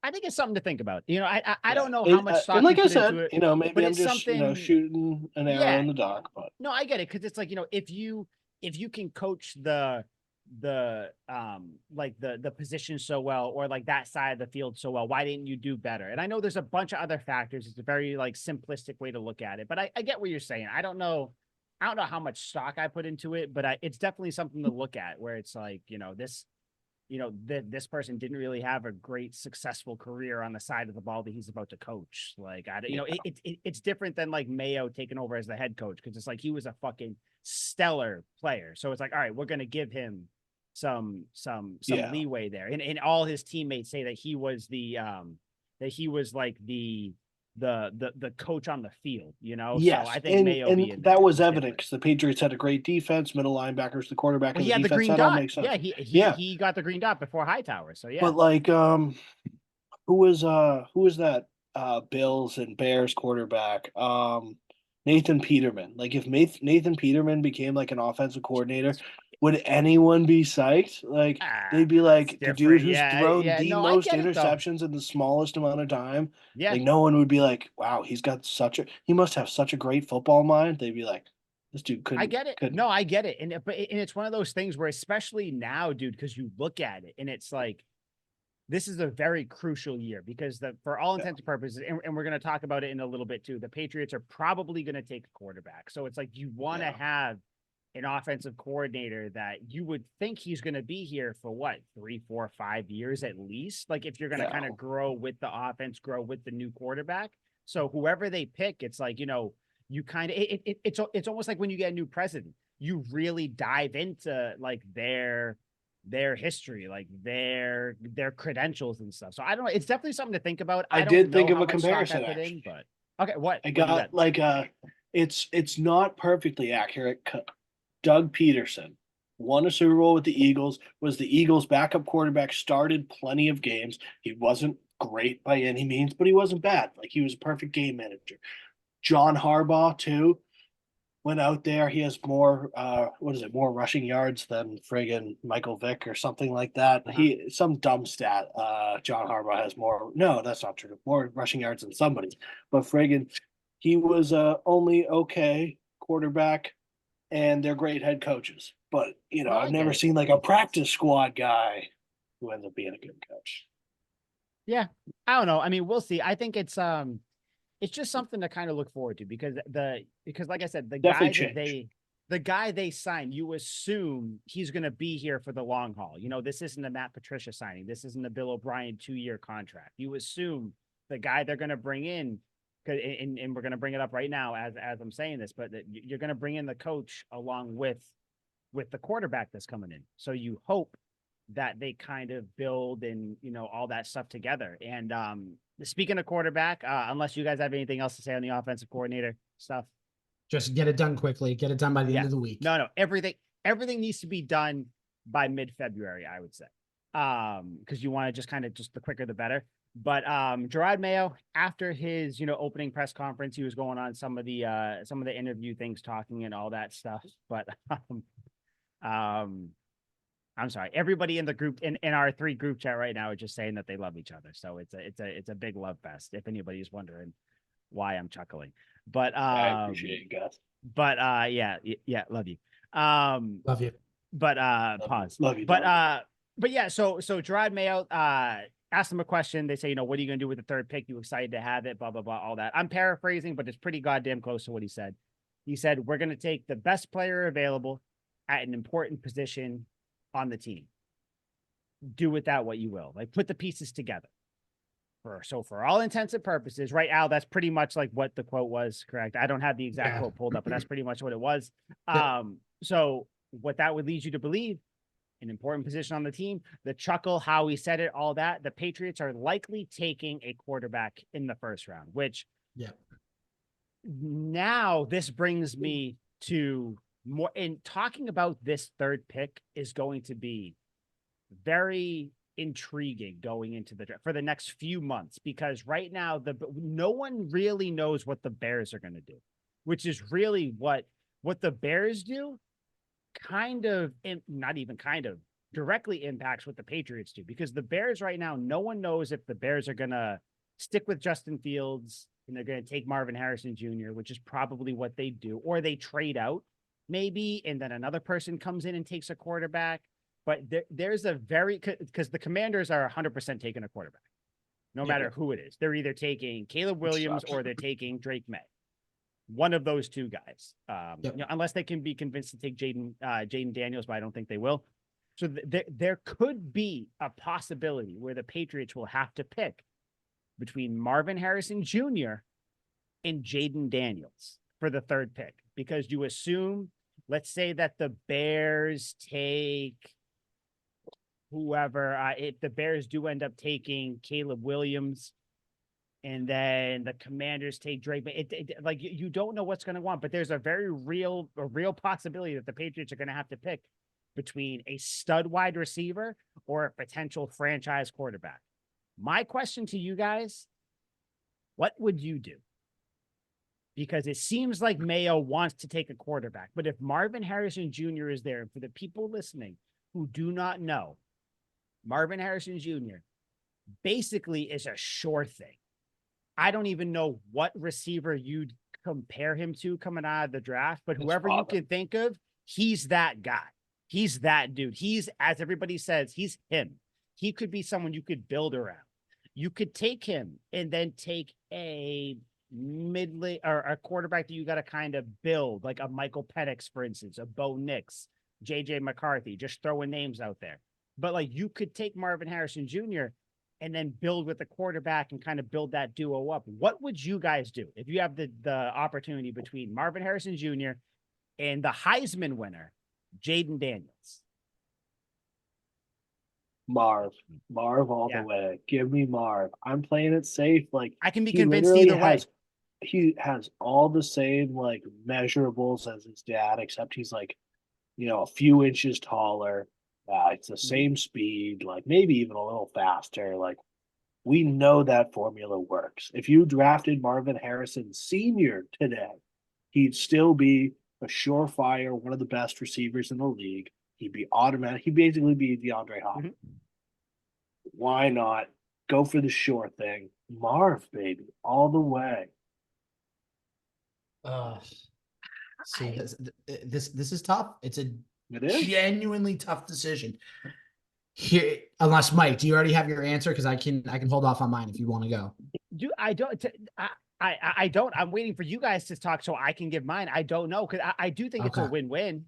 S1: I think it's something to think about. I don't know how much stock.
S2: And like I said,
S1: into it,
S2: maybe I'm just shooting an arrow in the dark. But
S1: no, I get it, because it's like if you can coach the position so well, or like that side of the field so well, why didn't you do better? And I know there's a bunch of other factors. It's a very like simplistic way to look at it, but I get what you're saying. I don't know how much stock I put into it, but it's definitely something to look at, where it's like, this person didn't really have a great successful career on the side of the ball that he's about to coach. Like, it's different than like Mayo taking over as the head coach, because it's like he was a fucking stellar player. So it's like, all right, we're going to give him some leeway there. And all his teammates say that he was like the coach on the field,
S2: Yes,
S1: so I think
S2: and that was evident because the Patriots had a great defense, middle linebackers, the quarterback, and
S1: he had the green dot. He got the green dot before Hightower. So yeah.
S2: But like, who was that Bills and Bears quarterback? Nathan Peterman. Like if Nathan Peterman became like an offensive coordinator, would anyone be psyched? Like they'd be like the dude who's thrown the most interceptions in the smallest amount of time.
S1: Yeah.
S2: Like no one would be like, wow, he must have such a great football mind. They'd be like, this dude couldn't.
S1: I get it. No, I get it. And it's one of those things where, especially now, dude, because you look at it and it's like, this is a very crucial year, because for all intents and purposes, and we're going to talk about it in a little bit too, the Patriots are probably going to take a quarterback. So it's like, you want to have an offensive coordinator that you would think he's going to be here for 3, 4, 5 years at least. Like if you're going to kind of grow with the offense, grow with the new quarterback. So whoever they pick, it's like, you kind of, it's almost like when you get a new president, you really dive into like their history, like their credentials and stuff. So I don't know. It's definitely something to think about.
S2: I did think of a comparison,
S1: but okay, what
S2: I got like it's not perfectly accurate. Doug Peterson won a Super Bowl with the Eagles, was the Eagles' backup quarterback, started plenty of games. He wasn't great by any means, but he wasn't bad. Like he was a perfect game manager. John Harbaugh too went out there. He has more more rushing yards than friggin' Michael Vick or something like that. Some dumb stat. John Harbaugh has more. No, that's not true. More rushing yards than somebody. But friggin', he was only okay quarterback, and they're great head coaches. But I've never seen like a practice squad guy who ends up being a good coach.
S1: Yeah, I don't know. I mean, we'll see. I think it's just something to kind of look forward to, because like I said, the guy they signed, you assume he's going to be here for the long haul. This isn't a Matt Patricia signing. This isn't a Bill O'Brien 2-year contract. You assume the guy they're going to bring in and we're going to bring it up right now as I'm saying this, but you're going to bring in the coach along with the quarterback that's coming in. So you hope that they kind of build and, all that stuff together. And speaking of quarterback, unless you guys have anything else to say on the offensive coordinator stuff.
S3: Just get it done quickly. Get it done by the end of the week.
S1: No, everything needs to be done by mid-February, I would say. Because you want to just the quicker the better. But Gerard Mayo, after his opening press conference, he was going on some of the interview things, talking and all that stuff. But I'm sorry, everybody in the group in our 3 group chat right now are just saying that they love each other. So it's a big love fest. If anybody's wondering why I'm chuckling, but
S2: I appreciate you guys.
S1: But yeah, love you.
S3: Love you.
S1: But pause.
S2: Love you.
S1: But yeah, so Gerard Mayo asked him a question. They say, what are you gonna do with the 3rd pick? You excited to have it? Blah blah blah, all that. I'm paraphrasing, but it's pretty goddamn close to what he said. He said, we're gonna take the best player available at an important position on the team. Do with that what you will. Like, put the pieces together. For all intents and purposes, right, Al? That's pretty much like what the quote was, correct? I don't have the exact quote pulled up, but that's pretty much what it was. So what that would lead you to believe, an important position on the team, the chuckle, how he said it, all that, the Patriots are likely taking a quarterback in the 1st round, which now this brings me to more in talking about this 3rd pick is going to be very intriguing going into the draft for the next few months, because right now no one really knows what the Bears are going to do, which is really what the Bears do directly impacts what the Patriots do, because the Bears right now, no one knows if the Bears are going to stick with Justin Fields and they're going to take Marvin Harrison Jr., which is probably what they do, or they trade out maybe, and then another person comes in and takes a quarterback. But there's because the Commanders are 100% taking a quarterback, no matter who it is. They're either taking Caleb Williams or they're taking Drake May. One of those 2 guys, unless they can be convinced to take Jaden Daniels, but I don't think they will. So there could be a possibility where the Patriots will have to pick between Marvin Harrison Jr. and Jaden Daniels for the 3rd pick, because you assume, let's say that the Bears take whoever, if the Bears do end up taking Caleb Williams, and then the Commanders take Drake, like you don't know what's going to want, but there's a very real possibility that the Patriots are going to have to pick between a stud wide receiver or a potential franchise quarterback. My question to you guys, what would you do? Because it seems like Mayo wants to take a quarterback, but if Marvin Harrison Jr. is there, for the people listening who do not know, Marvin Harrison Jr. basically is a sure thing. I don't even know what receiver you'd compare him to coming out of the draft, but whoever you can think of, he's that guy. He's that dude. He's, as everybody says, he's him. He could be someone you could build around. You could take him and then take a mid-late or a quarterback that you got to kind of build, like a Michael Penix, for instance, a Bo Nix, JJ McCarthy, just throwing names out there. But like, you could take Marvin Harrison Jr. and then build with the quarterback and kind of build that duo up. What would you guys do if you have the opportunity between Marvin Harrison Jr. and the Heisman winner, Jaden Daniels?
S2: Marv all the way. Give me Marv. I'm playing it safe. Like,
S1: I can be convinced either way.
S2: He has all the same like measurables as his dad, except he's like, a few inches taller. It's the same speed, like maybe even a little faster. Like, we know that formula works. If you drafted Marvin Harrison Sr. today, he'd still be a surefire, one of the best receivers in the league. He'd be automatic. He'd basically be DeAndre Hopkins. Why not go for the sure thing? Marv, baby, all the way.
S3: See, this is tough. It is genuinely tough decision. Here, unless Mike, do you already have your answer? Because I can hold off on mine if you want to go.
S1: I don't. I'm waiting for you guys to talk so I can give mine. I don't know, because I do think it's a win-win.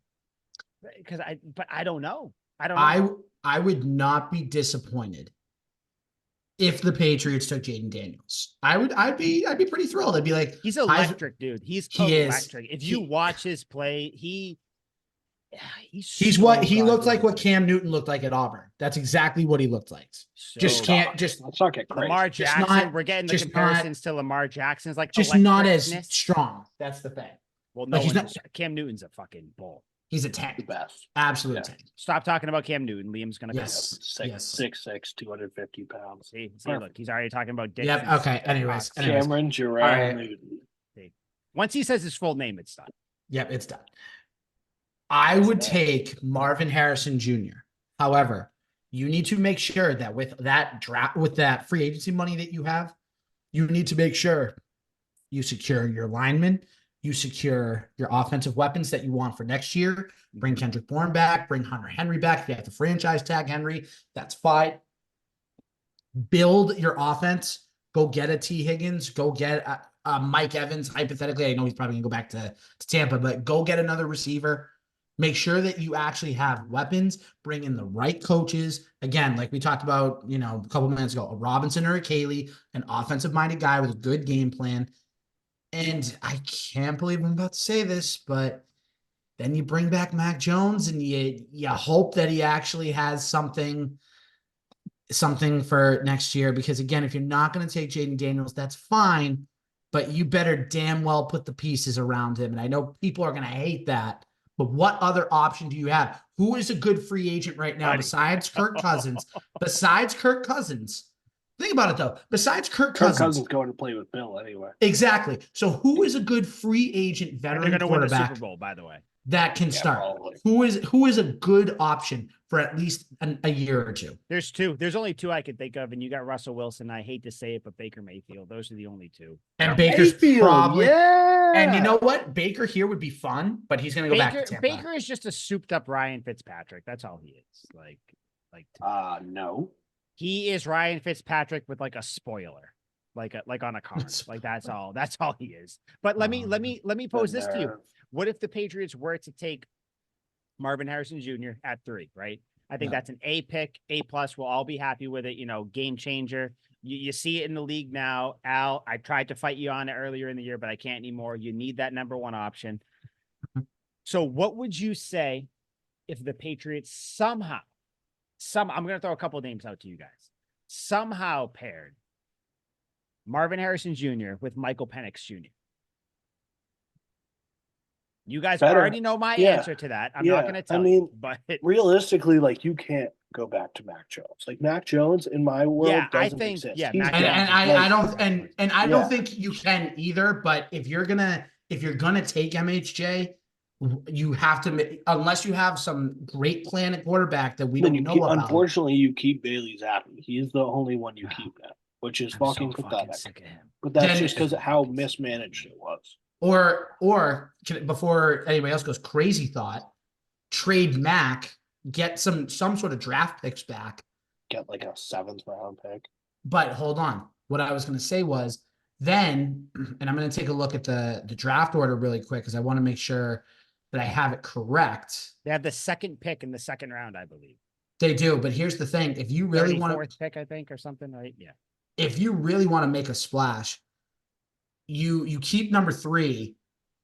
S1: But I don't know. I would not be disappointed
S3: if the Patriots took Jaden Daniels. I'd be pretty thrilled. I'd be like,
S1: he's electric, dude. He's electric. If you watch his play, he's
S3: what he looked like. What Cam Newton looked like at Auburn. That's exactly what he looked like. Let's not
S2: get crazy.
S1: Lamar Jackson. We're getting the comparisons to Lamar Jackson's like
S3: just not as strong. That's the thing.
S1: Well, no, he's not. Cam Newton's a fucking bull.
S3: He's a tank.
S2: The best.
S3: Absolute tank.
S1: Stop talking about Cam Newton. Liam's gonna
S2: come up. 6'6", 250 pounds.
S1: See, look, he's already talking about Dick.
S3: Yep. Okay. Anyways.
S2: Cameron Jerome Newton.
S1: See. Once he says his full name, it's done.
S3: Yep, it's done. I would take Marvin Harrison Jr. However, you need to make sure that with that free agency money that you have, you need to make sure you secure your linemen, you secure your offensive weapons that you want for next year. Bring Kendrick Bourne back, bring Hunter Henry back. If you have to franchise tag Henry, that's fine. Build your offense. Go get a T. Higgins. Go get a Mike Evans. Hypothetically, I know he's probably going to go back to Tampa, but go get another receiver. Make sure that you actually have weapons. Bring in the right coaches. Again, like we talked about, a couple minutes ago, a Robinson or a Caley, an offensive-minded guy with a good game plan. And I can't believe I'm about to say this, but then you bring back Mac Jones and you hope that he actually has something for next year. Because again, if you're not going to take Jaden Daniels, that's fine, but you better damn well put the pieces around him. And I know people are going to hate that, but what other option do you have? Who is a good free agent right now besides Kirk Cousins? Think about it, though. Besides Kirk Cousins
S2: going to play with Bill anyway.
S3: Exactly. So who is a good free agent veteran quarterback?
S1: Win the Super Bowl, by the way.
S3: That can start. Probably. Who is a good option for at least a year or two?
S1: There's two. There's only two I could think of, and you got Russell Wilson. I hate to say it, but Baker Mayfield. Those are the only two.
S3: And Baker's probably. Yeah. And you know what? Baker here would be fun, but he's going to go back to Tampa.
S1: Baker is just a souped-up Ryan Fitzpatrick. That's all he is.
S2: No.
S1: He is Ryan Fitzpatrick with like a spoiler, like on a car. Like that's all he is. But let me pose this to you. What if the Patriots were to take Marvin Harrison Jr. at 3, right? I think that's an A pick, A+. We'll all be happy with it. Game changer. You see it in the league now. Al, I tried to fight you on it earlier in the year, but I can't anymore. You need that number 1 option. So what would you say if the Patriots somehow, I'm going to throw a couple of names out to you guys, somehow paired Marvin Harrison Jr. with Michael Penix Jr.? You guys already know my answer to that. I'm not going to tell you. But
S2: realistically, you can't go back to Mac Jones. Mac Jones in my world doesn't exist.
S3: Yeah, I don't think you can either. But if you're gonna take MHJ, you have to, unless you have some great plan at quarterback that we don't know about.
S2: Unfortunately, you keep Bailey Zappi. He's the only one you keep now, which is fucking pathetic. But that's just because of how mismanaged it was.
S3: Or before anybody else goes crazy, thought trade Mac, get some sort of draft picks back,
S2: get a 7th round pick.
S3: But hold on, what I was going to say was then, and I'm going to take a look at the draft order really quick because I want to make sure that I have it correct.
S1: They have the 2nd pick in the 2nd round, I believe.
S3: They do, but here's the thing: if you really want to
S1: pick, I think, or something, right? Yeah.
S3: If you really want to make a splash, you keep number 3,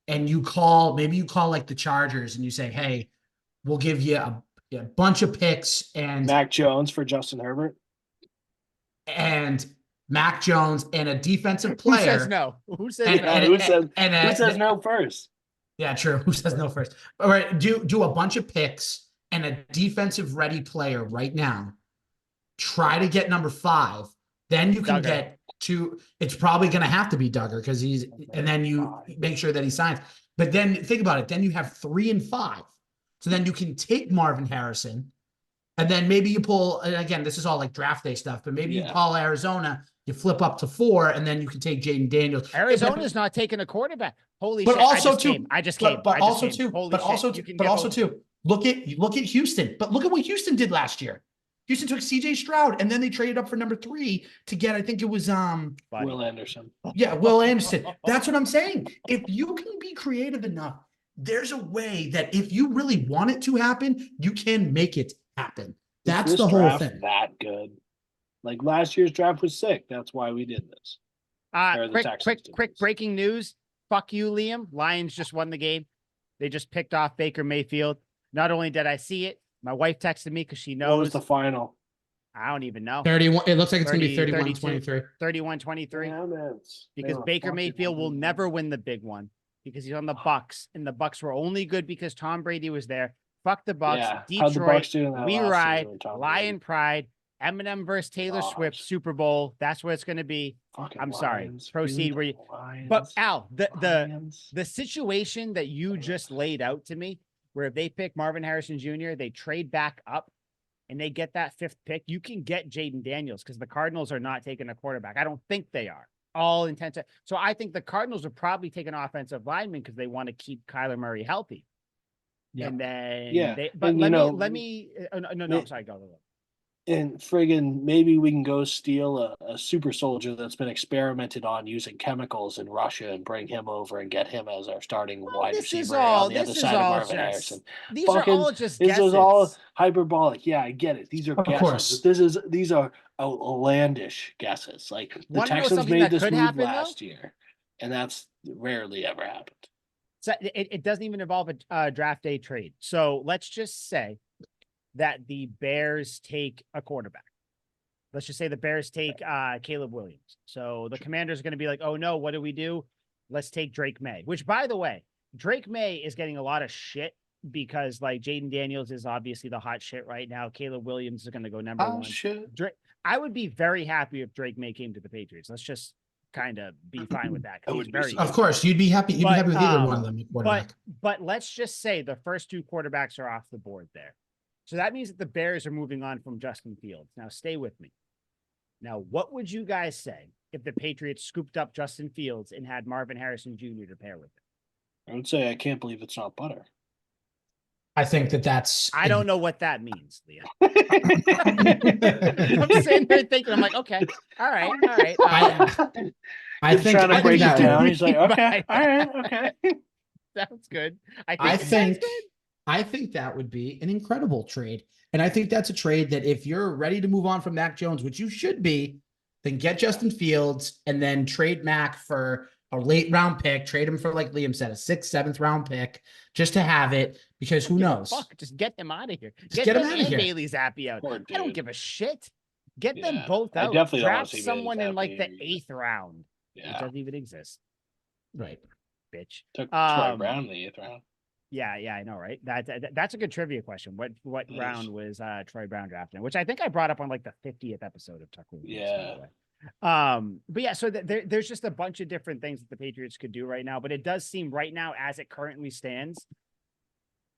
S3: and you call the Chargers, and you say, "Hey, we'll give you a bunch of picks and
S2: Mac Jones for Justin Herbert,
S3: and Mac Jones and a defensive player."
S1: Who says no? Who says
S2: no first?
S3: Yeah, true. Who says no first? All right, do a bunch of picks and a defensive ready player right now. Try to get number 5. Then you can get 2. It's probably going to have to be Duggar because and then you make sure that he signs. But then think about it. Then you have 3 and 5. So then you can take Marvin Harrison, and then maybe you pull. And again, this is all draft day stuff. But maybe you call Arizona. You flip up to 4, and then you can take Jaden Daniels.
S1: Arizona's not taking a quarterback. Holy
S3: shit!
S1: I just came.
S3: But also too. Look at Houston. But look at what Houston did last year. Houston took CJ Stroud, and then they traded up for number 3 to get, I think it was
S2: Will Anderson.
S3: Yeah, Will Anderson. That's what I'm saying. If you can be creative enough, there's a way that if you really want it to happen, you can make it happen. That's the whole thing.
S2: That good. Like last year's draft was sick. That's why we did this.
S1: Quick breaking news. Fuck you, Liam. Lions just won the game. They just picked off Baker Mayfield. Not only did I see it, my wife texted me because she knows.
S2: What was the final?
S1: I don't even know.
S3: 31. It looks like it's going to be 31-23.
S1: 31-23. Because Baker Mayfield will never win the big one because he's on the Bucks, and the Bucks were only good because Tom Brady was there. Fuck the Bucks.
S2: Yeah.
S1: Detroit, we ride. Lion pride. Eminem versus Taylor Swift Super Bowl. That's what it's going to be. I'm sorry. Proceed where you. But Al, the situation that you just laid out to me, where if they pick Marvin Harrison Jr., they trade back up and they get that 5th pick, you can get Jaden Daniels because the Cardinals are not taking a quarterback. I don't think they are. All intents. So I think the Cardinals are probably taking an offensive lineman because they want to keep Kyler Murray healthy. Yeah. And then let me. No, sorry, go.
S2: And friggin' maybe we can go steal a super soldier that's been experimented on using chemicals in Russia and bring him over and get him as our starting wide receiver on the other side of Marvin Harrison.
S1: These are all just guesses.
S2: This is all hyperbolic. Yeah, I get it. These are guesses. These are outlandish guesses. Like the Texans made this move last year, and that's rarely ever happened.
S1: So it doesn't even involve a draft day trade. So let's just say that the Bears take a quarterback. Let's just say the Bears take Caleb Williams. So the Commanders are going to be like, oh no, what do we do? Let's take Drake May, which by the way, Drake May is getting a lot of shit because like Jaden Daniels is obviously the hot shit right now. Caleb Williams is going to go number one.
S2: Shit.
S1: I would be very happy if Drake May came to the Patriots. Let's just kind of be fine with that.
S3: Of course, you'd be happy. You'd be happy with either one of them.
S1: But let's just say the first 2 quarterbacks are off the board there. So that means that the Bears are moving on from Justin Fields. Now, stay with me. Now, what would you guys say if the Patriots scooped up Justin Fields and had Marvin Harrison Jr. to pair with him?
S2: I would say I can't believe it's not butter.
S3: I think that's...
S1: I don't know what that means, Leah. I'm sitting there thinking, I'm like, okay, all right.
S2: I think trying to break it down. He's like, okay, all right, okay.
S1: Sounds good.
S3: I think that would be an incredible trade. And I think that's a trade that if you're ready to move on from Mac Jones, which you should be, then get Justin Fields and then trade Mac for a late round pick, trade him for, like Liam said, a 6th, 7th round pick, just to have it, because who knows?
S1: Just get them out of here.
S3: Get him out of here.
S1: Bailey Zappi out. I don't give a shit. Get them both out. Draft someone in like the 8th round. Yeah. It doesn't even exist.
S3: Right.
S1: Bitch.
S2: Took Troy Brown in the 8th round.
S1: Yeah, I know, right? That's a good trivia question. What round was Troy Brown drafted? Which I think I brought up on like the 50th episode of Tuck Reviews.
S2: Yeah.
S1: But yeah, so there's just a bunch of different things that the Patriots could do right now. But it does seem right now, as it currently stands,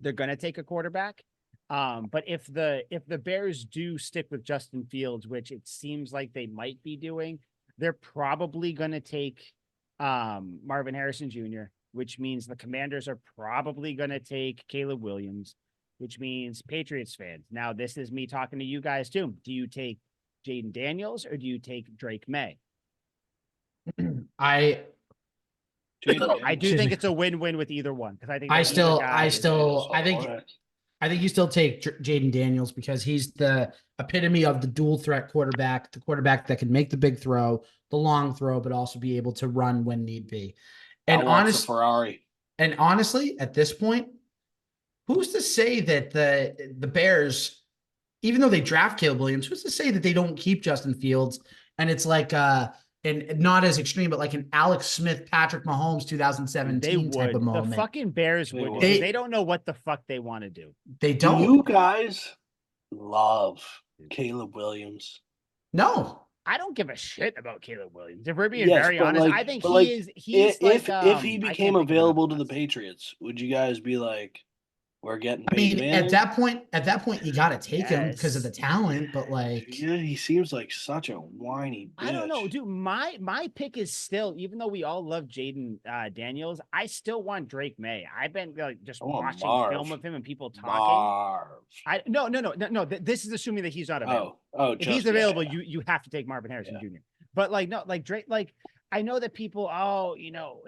S1: they're gonna take a quarterback. But if the Bears do stick with Justin Fields, which it seems like they might be doing, they're probably gonna take Marvin Harrison Jr., which means the Commanders are probably going to take Caleb Williams, which means Patriots fans. Now, this is me talking to you guys too. Do you take Jaden Daniels or do you take Drake May?
S3: I
S1: do think it's a win-win with either one because I think
S3: I think you still take Jaden Daniels because he's the epitome of the dual threat quarterback, the quarterback that can make the big throw, the long throw, but also be able to run when need be. And honestly, at this point, who's to say that the Bears, even though they draft Caleb Williams, who's to say that they don't keep Justin Fields? And it's like and not as extreme, but like an Alex Smith, Patrick Mahomes 2017 type of moment.
S1: The fucking Bears would. They don't know what the fuck they want to do.
S3: They don't.
S2: Do you guys love Caleb Williams?
S3: No.
S1: I don't give a shit about Caleb Williams. If we're being very honest, I think he's
S2: if he became available to the Patriots, would you guys be like, we're getting paid?
S3: At that point, you got to take him because of the talent. But like,
S2: yeah, he seems like such a whiny bitch.
S1: I don't know, dude. My pick is still, even though we all love Jaden Daniels, I still want Drake May. I've been like just watching film of him and people talking. No. This is assuming that he's not available. If he's available, you have to take Marvin Harrison Jr. But like, no, like Drake, like I know that people,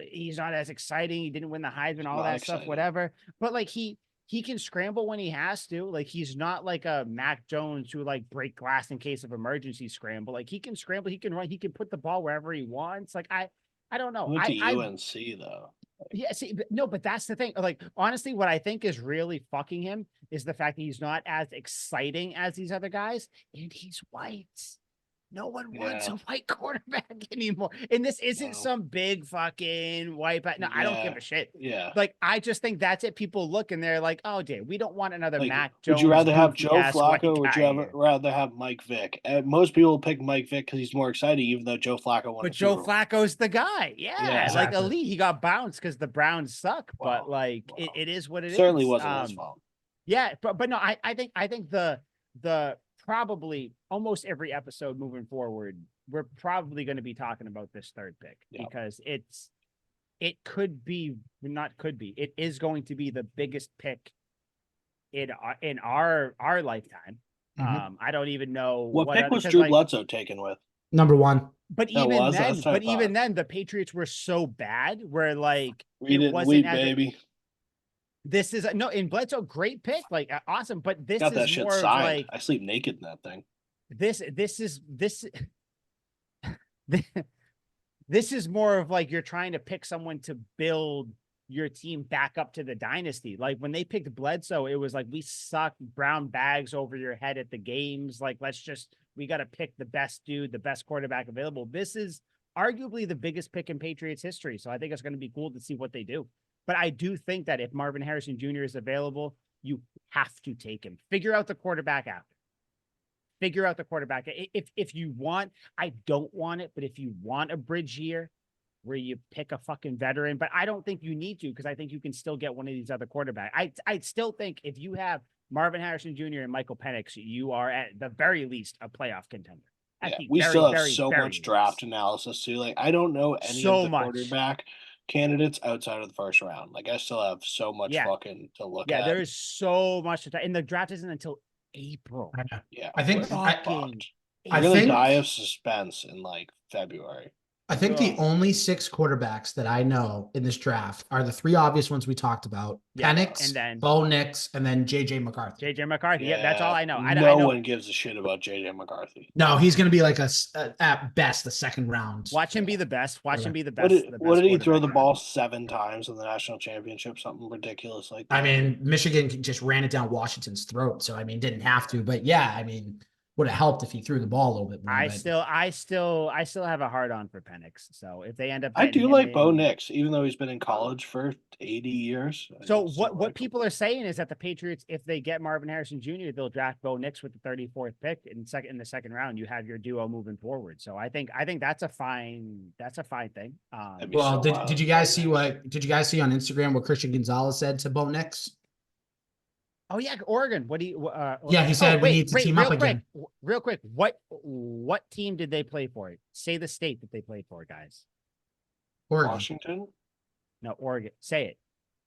S1: he's not as exciting. He didn't win the Heisman, all that stuff, whatever. But like he can scramble when he has to. Like, he's not like a Mac Jones who like break glass in case of emergency scramble. Like, he can scramble, he can run, he can put the ball wherever he wants. Like, I don't know.
S2: He went to UNC though.
S1: Yeah, see, no, but that's the thing. Like, honestly, what I think is really fucking him is the fact that he's not as exciting as these other guys, and he's white. No one wants a white quarterback anymore. And this isn't some big fucking white back. No, I don't give a shit.
S2: Yeah.
S1: Like, I just think that's it. People look and they're like, oh, dude, we don't want another Mac Jones.
S2: Would you rather have Joe Flacco or would you rather have Mike Vick? Most people pick Mike Vick because he's more exciting, even though Joe Flacco won.
S1: But Joe Flacco's the guy. Yeah.
S3: Exactly.
S1: Like, elite. He got bounced because the Browns suck. But like, it is what it is.
S2: Certainly wasn't his fault.
S1: Yeah. But no, I think the probably almost every episode moving forward, we're probably going to be talking about this third pick because it is going to be the biggest pick in our lifetime.
S3: Mm-hmm.
S1: I don't even know
S2: what pick was Drew Bledsoe taken with.
S3: Number 1.
S1: But even then, the Patriots were so bad where like
S2: baby.
S1: This is in Bledsoe, great pick, like awesome. But this
S2: got that
S1: is
S2: shit
S1: more
S2: signed.
S1: like
S2: I sleep naked in that thing.
S1: This is more of like you're trying to pick someone to build your team back up to the dynasty. Like when they picked Bledsoe, it was like we suck, brown bags over your head at the games. Like we got to pick the best dude, the best quarterback available. This is arguably the biggest pick in Patriots history. So I think it's going to be cool to see what they do. But I do think that if Marvin Harrison Jr. is available, you have to take him. Figure out the quarterback after. Figure out the quarterback. If you want, I don't want it, but if you want a bridge year where you pick a fucking veteran, but I don't think you need to because I think you can still get one of these other quarterbacks. I still think if you have Marvin Harrison Jr. and Michael Penix, you are at the very least a playoff contender.
S2: We still have so much draft analysis too. Like I don't know any of the quarterback candidates outside of the first round. Like I still have so much fucking to look at.
S1: Yeah, there is so much to talk. And the draft isn't until April.
S2: Yeah,
S3: I think
S2: I really die of suspense in like February.
S3: I think the only 6 quarterbacks that I know in this draft are the 3 obvious ones we talked about: Penix, and then Bo Nix, and then JJ McCarthy.
S1: JJ McCarthy, yeah, that's all I know.
S2: No one gives a shit about JJ McCarthy.
S3: No, he's going to be like at best the second round.
S1: Watch him be the best. Watch him be the best.
S2: What did he throw the ball 7 times in the national championship? Something ridiculous like that.
S3: I mean, Michigan just ran it down Washington's throat, so I mean, didn't have to, but yeah, I mean, would have helped if he threw the ball a little bit more. I
S1: still have a hard on for Penix. So if they end up,
S2: I do like Bo Nix, even though he's been in college for 80 years.
S1: So what people are saying is that the Patriots, if they get Marvin Harrison Jr., they'll draft Bo Nix with the 34th pick in the second round. You have your duo moving forward. So I think that's a fine thing.
S3: Well, did you guys see on Instagram what Christian Gonzalez said to Bo Nix?
S1: Oh yeah, Oregon. What do you?
S3: He said we need to team up again.
S1: Real quick, what team did they play for? Say the state that they played for, guys.
S3: Oregon.
S2: Washington.
S1: No, Oregon. Say it.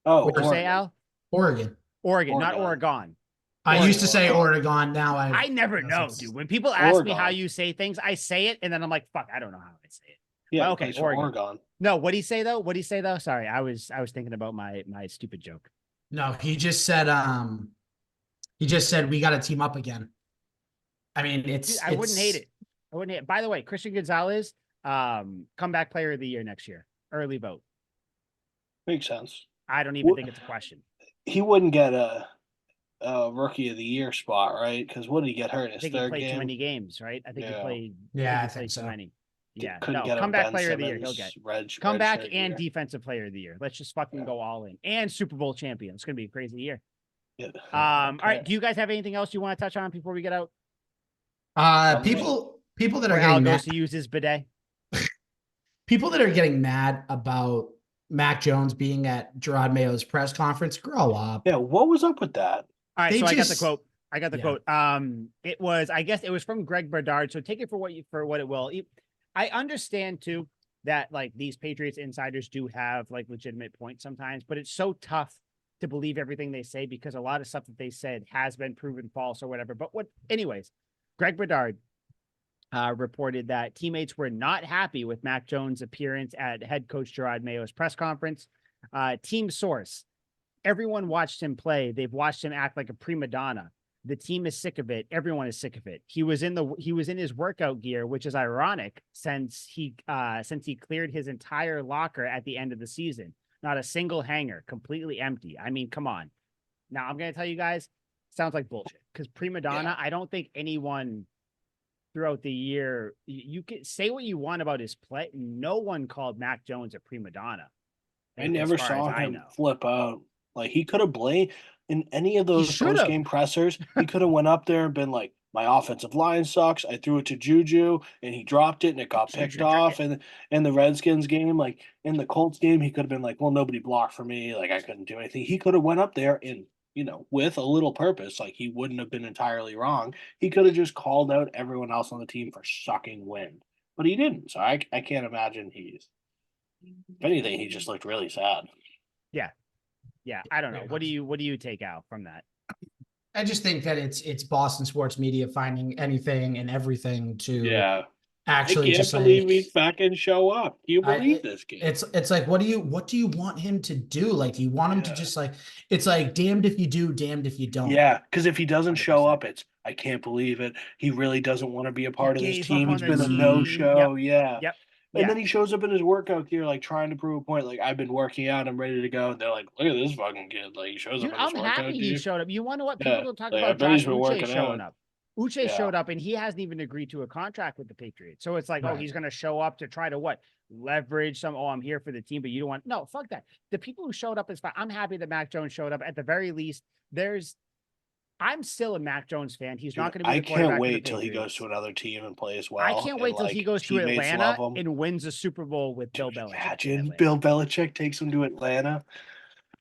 S2: Oh,
S1: say Al.
S3: Oregon,
S1: not Oregon.
S3: I used to say Oregon. Now
S1: I never know, dude. When people ask me how you say things, I say it, and then I'm like, fuck, I don't know how I say it.
S2: Yeah,
S1: okay, Oregon. No, what do you say though? Sorry, I was thinking about my stupid joke.
S3: No, he just said we got to team up again. I mean,
S1: I wouldn't hate it. By the way, Christian Gonzalez, comeback player of the year next year. Early vote.
S2: Makes sense.
S1: I don't even think it's a question.
S2: He wouldn't get a rookie of the year spot, right? Because what did he get hurt in his third game?
S1: I think he played too many games, right? I think he played.
S3: Yeah, I think so.
S1: Too many. Yeah,
S2: comeback
S1: player of the year. He'll get comeback and defensive player of the year. Let's just fucking go all in. And Super Bowl champion. It's gonna be a crazy year.
S2: Yeah.
S1: All right. Do you guys have anything else you want to touch on before we get out?
S3: People that are getting mad
S1: to use his bidet.
S3: People that are getting mad about Mac Jones being at Gerard Mayo's press conference, grow up.
S2: Yeah, what was up with that?
S1: All right, I got the quote. It was from Greg Bedard. So take it for what it will. I understand too that like these Patriots insiders do have like legitimate points sometimes, but it's so tough to believe everything they say because a lot of stuff that they said has been proven false or whatever. But anyways, Greg Bedard reported that teammates were not happy with Mac Jones' appearance at head coach Gerard Mayo's press conference. Team source. Everyone watched him play. They've watched him act like a prima donna. The team is sick of it. Everyone is sick of it. He was in his workout gear, which is ironic since he cleared his entire locker at the end of the season. Not a single hanger, completely empty. I mean, come on. Now I'm gonna tell you guys, sounds like bullshit. Because prima donna, I don't think anyone throughout the year, you can say what you want about his play. No one called Mac Jones a prima donna.
S2: I never saw him flip out. Like, he could have blamed in any of those post-game pressers. He could have went up there and been like, my offensive line sucks. I threw it to Juju and he dropped it and it got picked off. And in the Redskins game, like in the Colts game, he could have been like, well, nobody blocked for me. Like, I couldn't do anything. He could have went up there and, you know, with a little purpose, like he wouldn't have been entirely wrong. He could have just called out everyone else on the team for sucking wind, but he didn't. So I can't imagine if anything, he just looked really sad.
S1: Yeah. Yeah. I don't know. What do you take out from that?
S3: I just think that it's Boston sports media finding anything and everything to actually
S2: I can't believe he's back and show up. Do you believe this game?
S3: It's like, what do you want him to do? Like, do you want him to just like, it's like damned if you do, damned if you don't.
S2: Yeah, because if he doesn't show up, I can't believe it. He really doesn't want to be a part of this team. He's been a no-show. Yep. And then he shows up in his workout gear, like trying to prove a point. Like, I've been working out, I'm ready to go. And they're like, look at this fucking kid. Like, he shows up in his workout gear.
S1: He showed up. You want to know what people don't talk about? Josh Uche showing up. Uche showed up, and he hasn't even agreed to a contract with the Patriots. So it's like, he's going to show up to try to what? Leverage some, I'm here for the team, but you don't want. No, fuck that. The people who showed up is fine. I'm happy that Mac Jones showed up. At the very least, I'm still a Mac Jones fan. He's not going to be.
S2: I can't wait till he goes to another team and plays well.
S1: I can't wait till he goes to Atlanta and wins a Super Bowl with Bill Belichick.
S2: Imagine Bill Belichick takes him to Atlanta.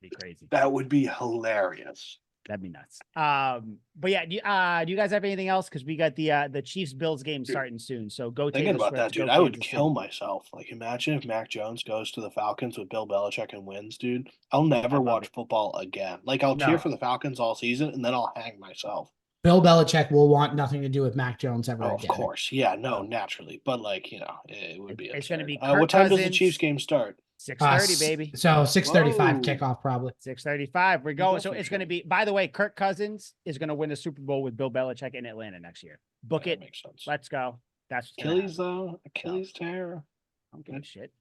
S1: That'd be crazy.
S2: That would be hilarious.
S1: That'd be nuts. But yeah, do you guys have anything else? Because we got the Chiefs Bills game starting soon. So go
S2: thinking about that, dude. I would kill myself. Like, imagine if Mac Jones goes to the Falcons with Bill Belichick and wins, dude. I'll never watch football again. Like, I'll cheer for the Falcons all season and then I'll hang myself.
S3: Bill Belichick will want nothing to do with Mac Jones ever again.
S2: Of course. Yeah, no, naturally. But like, you know, it would be
S1: it's going to be
S2: what time does the Chiefs game start?
S1: 6:30, baby.
S3: So 6:35 kickoff, probably.
S1: 6:35. We're going. So it's going to be, by the way, Kirk Cousins is going to win the Super Bowl with Bill Belichick in Atlanta next year. Book it.
S2: Makes sense.
S1: Let's go. That's
S2: Achilles, though. Achilles tear.
S1: I don't give a shit.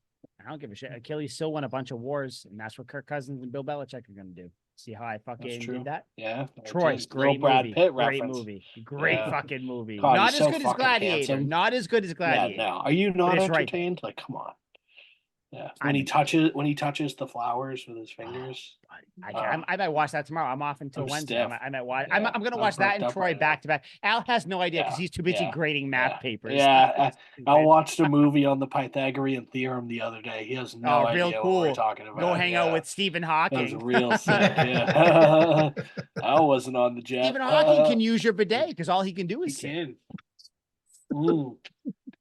S1: I don't give a shit. Achilles still won a bunch of wars, and that's what Kirk Cousins and Bill Belichick are going to do. See how I fucking did that?
S2: Yeah.
S1: Troy, great
S2: Brad
S1: movie.
S2: Pitt
S1: Great
S2: reference.
S1: movie. Great fucking movie.
S2: God,
S1: not as
S2: so
S1: good as Gladiator.
S2: Handsome.
S1: Not as good as Gladiator.
S2: Yeah, no. Are you not entertained? Like, come on. Yeah. When he touches the flowers with his fingers.
S1: I might watch that tomorrow. I'm off until Wednesday. I might watch. I'm going to watch that and Troy back to back. Al has no idea because he's too busy grading math papers.
S2: Yeah. I watched a movie on the Pythagorean theorem the other day. He has no idea what we're talking about.
S1: Go hang out with Stephen Hawking.
S2: That was real sick. Yeah. I wasn't on the jet.
S1: Stephen Hawking can use your bidet because all he can do is sit.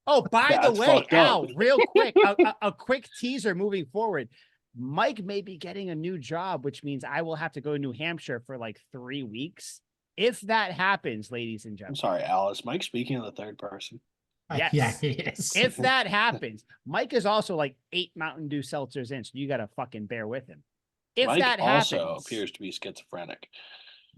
S1: Oh, by the way, Al, real quick, a quick teaser moving forward. Mike may be getting a new job, which means I will have to go to New Hampshire for like 3 weeks. If that happens, ladies and gentlemen.
S2: I'm sorry, Alice. Mike speaking in the third person.
S1: Yes.
S3: Yeah, he is.
S1: If that happens, Mike is also like 8 Mountain Dew seltzers in, so you got to fucking bear with him. If
S2: Mike
S1: that happens,
S2: also appears to be schizophrenic.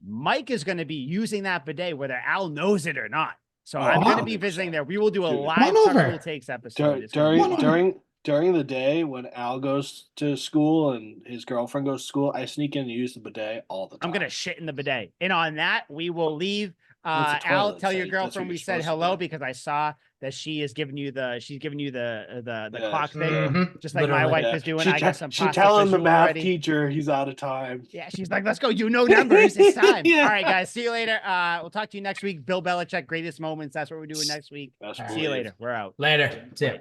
S1: Mike is going to be using that bidet whether Al knows it or not. So I'm going to be visiting there. We will do a live Truckable Takes episode.
S2: During the day when Al goes to school and his girlfriend goes to school, I sneak in and use the bidet all the time.
S1: I'm going to shit in the bidet. And on that, we will leave. Al, tell your girlfriend we said hello because I saw that she's giving you the clock thing, just like my wife is doing. I got some.
S2: She's telling the math teacher he's out of time.
S1: Yeah, she's like, "Let's go. You know numbers. It's time." All right, guys. See you later. We'll talk to you next week. Bill Belichick, greatest moments. That's what we're doing next week. See you later. We're out.
S3: Later. See ya.